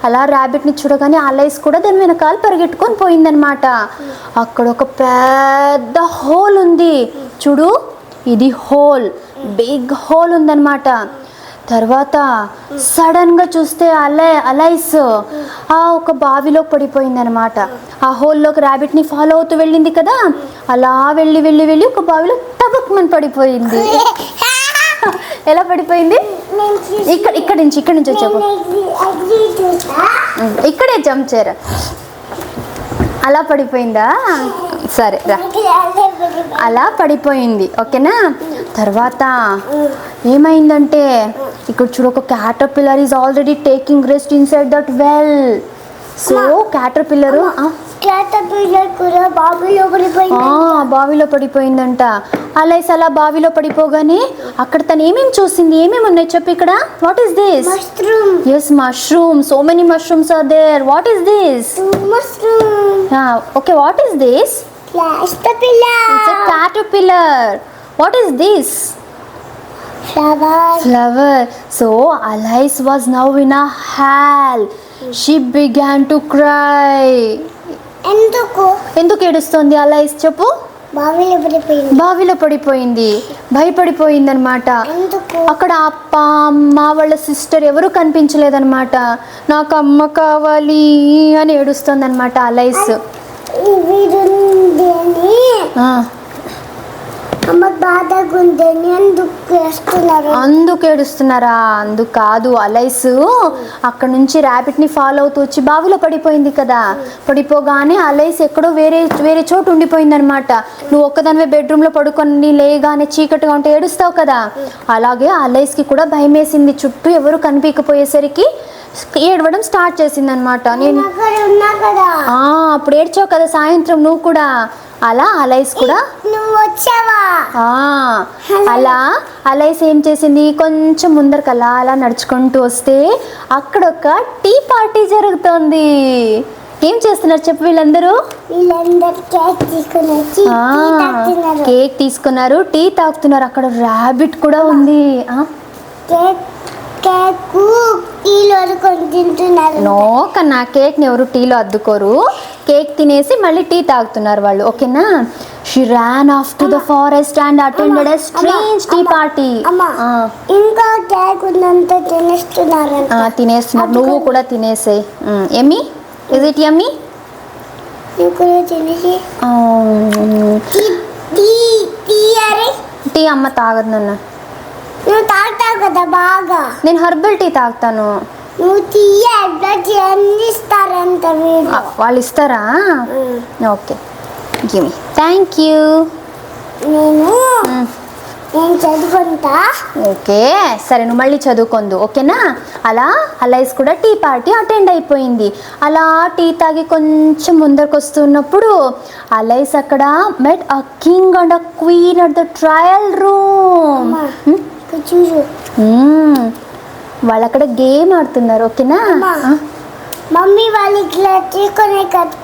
అలా ర్యాబిట్ని చూడగానే అలైస్ కూడా దాని వెనకాల పరిగెట్టుకొని పోయిందనమాట. అక్కడ ఒక పెద్ద హోల్ ఉంది చూడు, ఇది హోల్, బిగ్ హోల్ ఉందన్నమాట. తర్వాత సడన్గా చూస్తే అలైస్ ఒక బావిలో పడిపోయిందనమాట. ఆ హోల్లోకి ర్యాబిట్ని ఫాలో అవుతూ వెళ్ళింది కదా, అలా వెళ్ళి వెళ్ళి వెళ్ళి ఒక బావిలో టబక్మని పడిపోయింది. ఎలా పడిపోయింది? ఇక్కడ నుంచి వచ్చావు, ఇక్కడే జంప్ చేయరా. అలా పడిపోయిందా? సరే రా, అలా పడిపోయింది. ఓకేనా? తర్వాత ఏమైందంటే ఇక్కడ చూడు, ఒక caterpillar is already taking rest inside that well. So caterpillar కూడా బావిలో పడిపోయిందంట. అలైస్ అలా బావిలో పడిపోగానే అక్కడ తను ఏమేమి చూసింది, ఏమేమి ఉన్నాయి చెప్పు ఇక్కడ. What is this? Yes, mushroom. So many mushrooms are there. What is this? Okay, what is this? It's a caterpillar. What is this? Flower. So Alice was now in a hell. She began to cry. ఎందుకు ఏడుస్తోంది అలైస్ చెప్పు? బావిలో పడిపోయింది, భయపడిపోయింది అనమాట. అక్కడ అప్ప అమ్మ వాళ్ళ సిస్టర్ ఎవరు కనిపించలేదన్నమాట. నాకు అమ్మ కావాలి అని ఏడుస్తుంది అనమాట అలైస్. అమ్మ బాధగా ఉందని అందుకు వేస్తున్నారు. అందుకు ఏడుస్తున్నారా? అందుకు కాదు, అలైస్ అక్కడ నుంచి ర్యాబిట్ని ఫాలో అవుతూ వచ్చి బావిలో పడిపోయింది కదా. పడిపోగానే అలైస్ ఎక్కడో వేరే వేరే చోటు ఉండిపోయింది అనమాట. నువ్వు ఒక్కదానివే బెడ్రూమ్లో పడుకొని లేగానే చీకటిగా ఉంటే ఏడుస్తావు కదా, అలాగే అలైస్కి కూడా భయం వేసింది. చుట్టూ ఎవరు కనిపించకపోయేసరికి ఏడవడం స్టార్ట్ చేసింది అనమాట. నేను ఉన్నా కదా, అప్పుడు ఏడ్చావు కదా సాయంత్రం నువ్వు కూడా. అలా అలైస్ కూడా నువ్వు వచ్చావా? అలా అలైస్ ఏం చేసింది, కొంచెం ముందరికి అలా అలా నడుచుకుంటూ వస్తే అక్కడ ఒక టీ పార్టీ జరుగుతోంది. ఏం చేస్తున్నారు చెప్పు వీళ్ళందరూ? కేక్ తీసుకున్నారు, టీ తాగుతున్నారు. అక్కడ ర్యాబిట్ కూడా ఉంది. నో కన్నా, కేక్ని ఎవరు టీలో అద్దుకోరు. కేక్ తినేసి మళ్ళీ టీ తాగుతున్నారు వాళ్ళు. ఓకేనా? She ran off to the forest and attended a strange tea party. ఇంకా కేక్ ఉందంతా తినేస్తున్నారు. తినేస్తున్నారు, నువ్వు కూడా తినేసేయ్. ఎమ్మి, ఇస్ ఇట్ యమ్మీ? టీ అమ్మ తాగదు నాన్న. నువ్వు తాగుతావు కదా బాగా. నేను హెర్బల్ టీ తాగుతాను. నువ్వు ఇస్తారంట వాళ్ళు ఇస్తారా? Okay, give me. Thank you. నేను చదువుకుంటా. ఓకే సరే, నువ్వు మళ్ళీ చదువుకుందు. ఓకేనా? అలా అలైస్ కూడా టీ పార్టీ అటెండ్ అయిపోయింది. అలా టీ తాగి కొంచెం ముందరకు వస్తున్నప్పుడు అలైస్ అక్కడ met a king and a queen at the trial room. చూసు, వాళ్ళు అక్కడ గేమ్ ఆడుతున్నారు. ఓకేనా? మమ్మీ వాళ్ళు ఇట్లా తీసుకొని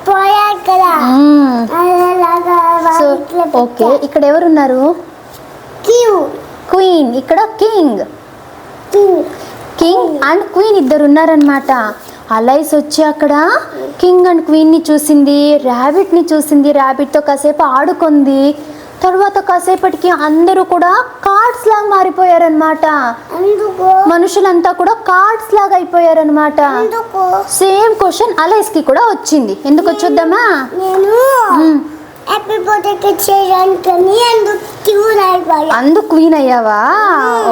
పోయారు కదా. ఓకే, ఇక్కడ ఎవరున్నారు? క్వీన్, ఇక్కడ కింగ్. కింగ్ అండ్ క్వీన్ ఇద్దరు ఉన్నారనమాట. అలైస్ వచ్చి అక్కడ కింగ్ అండ్ క్వీన్ని చూసింది, ర్యాబిట్ని చూసింది, ర్యాబిట్తో కాసేపు ఆడుకుంది. తర్వాత కాసేపటికి అందరూ కూడా కార్డ్స్ లాగా మారిపోయారనమాట. మనుషులంతా కూడా కార్డ్స్ లాగా అయిపోయారనమాట. సేమ్ క్వశ్చన్ అలైస్ కి కూడా వచ్చింది. ఎందుకు వచ్చొద్దామా? అందుకు క్వీన్ అయ్యావా?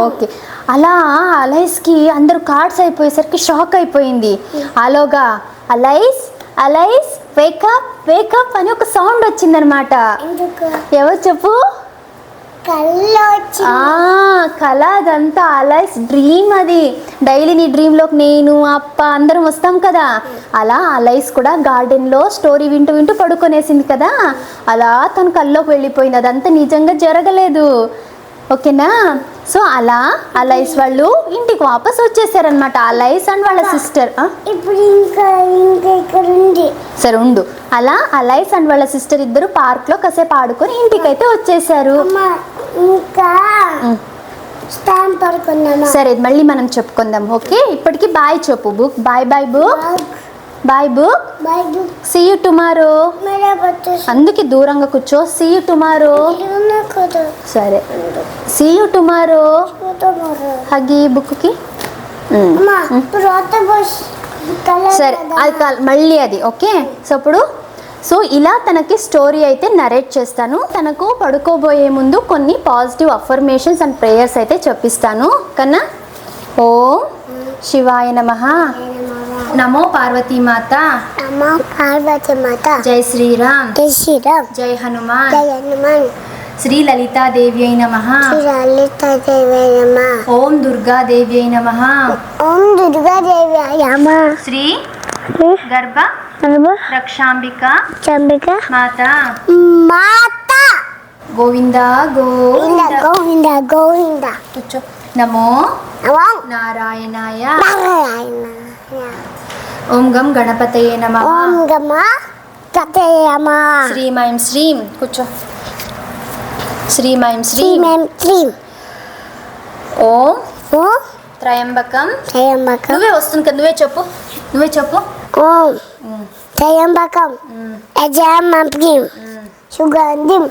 ఓకే. అలా అలైస్కి అందరూ కార్డ్స్ అయిపోయేసరికి షాక్ అయిపోయింది. అలోగా అలైస్ అలైస్ వేకప్ వేకప్ అని ఒక సౌండ్ వచ్చిందనమాట. ఎవరు చెప్పు? కళ. అదంతా అలైస్ డ్రీమ్. అది డైలీ నీ డ్రీమ్లోకి నేను అప్ప అందరం వస్తాం కదా, అలా అలైస్ కూడా గార్డెన్లో స్టోరీ వింటూ వింటూ పడుకొనేసింది కదా. అలా తను కల్లోకి వెళ్ళిపోయింది. అదంతా నిజంగా జరగలేదు. ఓకేనా? సో అలా అలైస్ వాళ్ళు ఇంటికి వాపస్ వచ్చేసారనమాట, అలైస్ అండ్ వాళ్ళ సిస్టర్. సరే ఉండు. అలా అలైస్ అండ్ వాళ్ళ సిస్టర్ ఇద్దరు పార్క్లో కాసేపు ఆడుకొని ఇంటికైతే వచ్చేసారు. సరే మళ్ళీ మనం చెప్పుకుందాం. ఓకే, ఇప్పటికి బాయ్ చెప్పు. Book bye. Bye book. Bye book. See you tomorrow. అందుకే దూరంగా కూర్చో. See you tomorrow. సరే, సీ యూ టుమారో. హగి బుక్కి. సరే, అది మళ్ళీ అది. ఓకే, సో ఇలా తనకి స్టోరీ అయితే నరేట్ చేస్తాను. తనకు పడుకోబోయే ముందు కొన్ని పాజిటివ్ అఫర్మేషన్స్ అండ్ ప్రేయర్స్ అయితే చెప్పిస్తాను. కన్నా? ఓం శివాయ నమః. నమో పార్వతీ మాత. జై శ్రీరామ్. జై హనుమాన్. శ్రీ లలితాదేవి అయి నమః. ఓం దుర్గాదేవి అయి నమః. శ్రీ గర్భ రక్షాంబిక మాత. గోవింద గోవింద. నమో నారాయణాయ. ఓం గం గణపతయే నమః. శ్రీమైం శ్రీం. కూర్చో. శ్రీమైం శ్రీం. ఓం త్రయంబకం. నువ్వే వస్తుంది కదా, నువ్వే చెప్పు. ఓం త్రయంబకం యజామహే సుగంధిం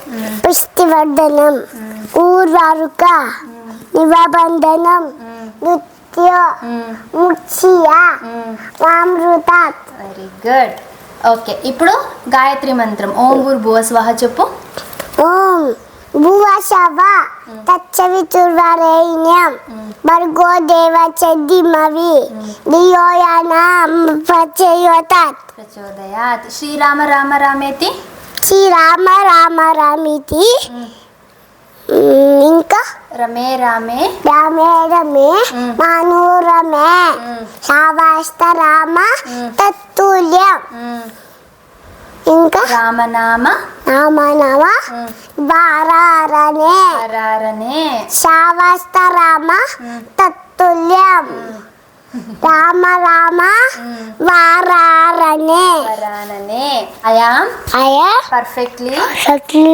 పుష్టివర్ధనం ఊర్వారుక నివబంధనం వెరీ గుడ్. ఓకే, ఇప్పుడు గాయత్రి మంత్రం ఓం భూర్భువః స్వహ చెప్పు. ఓం భువశవ తచ్చవితుర్వరేణ్యం భర్గో దేవస్య ధీమహి ధియో యో నః ప్రచోదయాత్. శ్రీరామ రామ రామేతి శ్రీరామ రామ రామితి. ఇంకా రమే రామే రామే రమే మనోరమే శావస్త రామ తత్తుల్యం. ఇంకా రామనామ రామనామ వారారనే హరారనే శావస్త రామ తత్తుల్యం. రామ రామ వారారనే వరాననే. I am అయ perfectly healthy.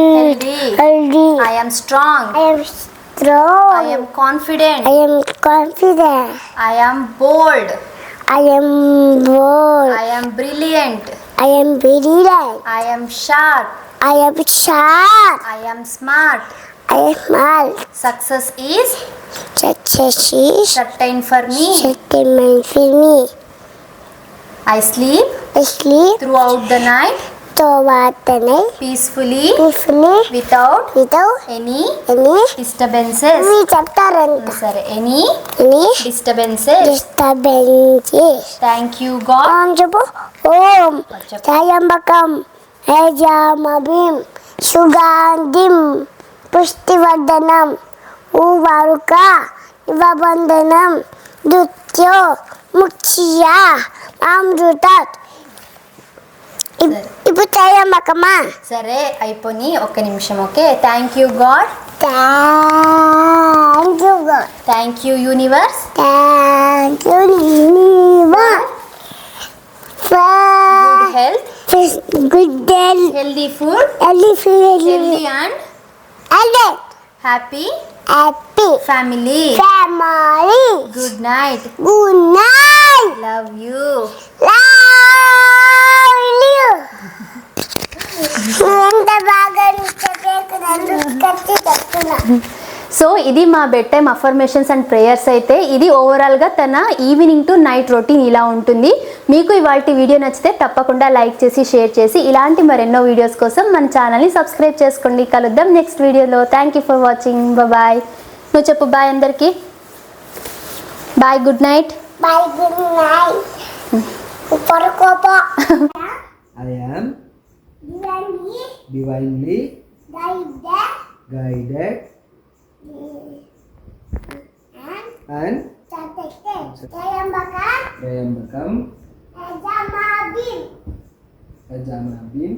I am strong. I am strong. I am confident. I am confident. I am bold. I am bold. I am brilliant. I am brilliant. I am sharp. I am sharp. I am smart. I am smart. Success is Success is certain for me. settlement for me. I sleep I sleep throughout the night throughout the night peacefully peacefully without without any any disturbances. మీ చెప్తారంట సరే any any disturbances. disturbances. Thank you God. ఓం చెప్పు ఓం చెప్పు. త్రయంబకం యజామభిం సుగంధిం పుష్టివర్ధనం ఉవారుక ఇవబంధనం దుత్యో ముఖ్య అమృతాత్. ఇప్పుడు త్రయంబకమా. సరే అయిపోయి ఒక్క నిమిషం okay. Thank you God. Thank you God. Thank you universe. Thank you, universe, Good for health, good day, healthy food, healthy healthy and happy happy family. family. Good night. Good night. Love you. Love you. ఎంత బాగా చెప్తున్నా. సో ఇది మా bed time affirmations and prayers అయితే ఇది ఓవరాల్గా తన ఈవినింగ్ టు నైట్ రొటీన్ ఇలా ఉంటుంది. మీకు ఇవాళ వీడియో నచ్చితే తప్పకుండా లైక్ చేసి షేర్ చేసి ఇలాంటి మరెన్నో వీడియోస్ కోసం మన ఛానల్ని సబ్స్క్రైబ్ చేసుకోండి. కలుద్దాం నెక్స్ట్ వీడియోలో. Thank you for watching. Bye. నువ్వు చెప్పు బాయ్ అందరికీ. Bye. Good night. Bye, good night. Porokopo. I am divinely guided and Trayambakam Ajamabim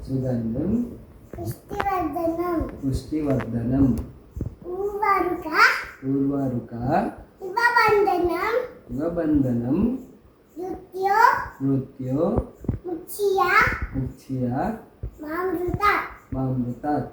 Sugandham Pushtivardhanam Urvaruka Ivabandhanam Nutyo Mukhya Mamrutat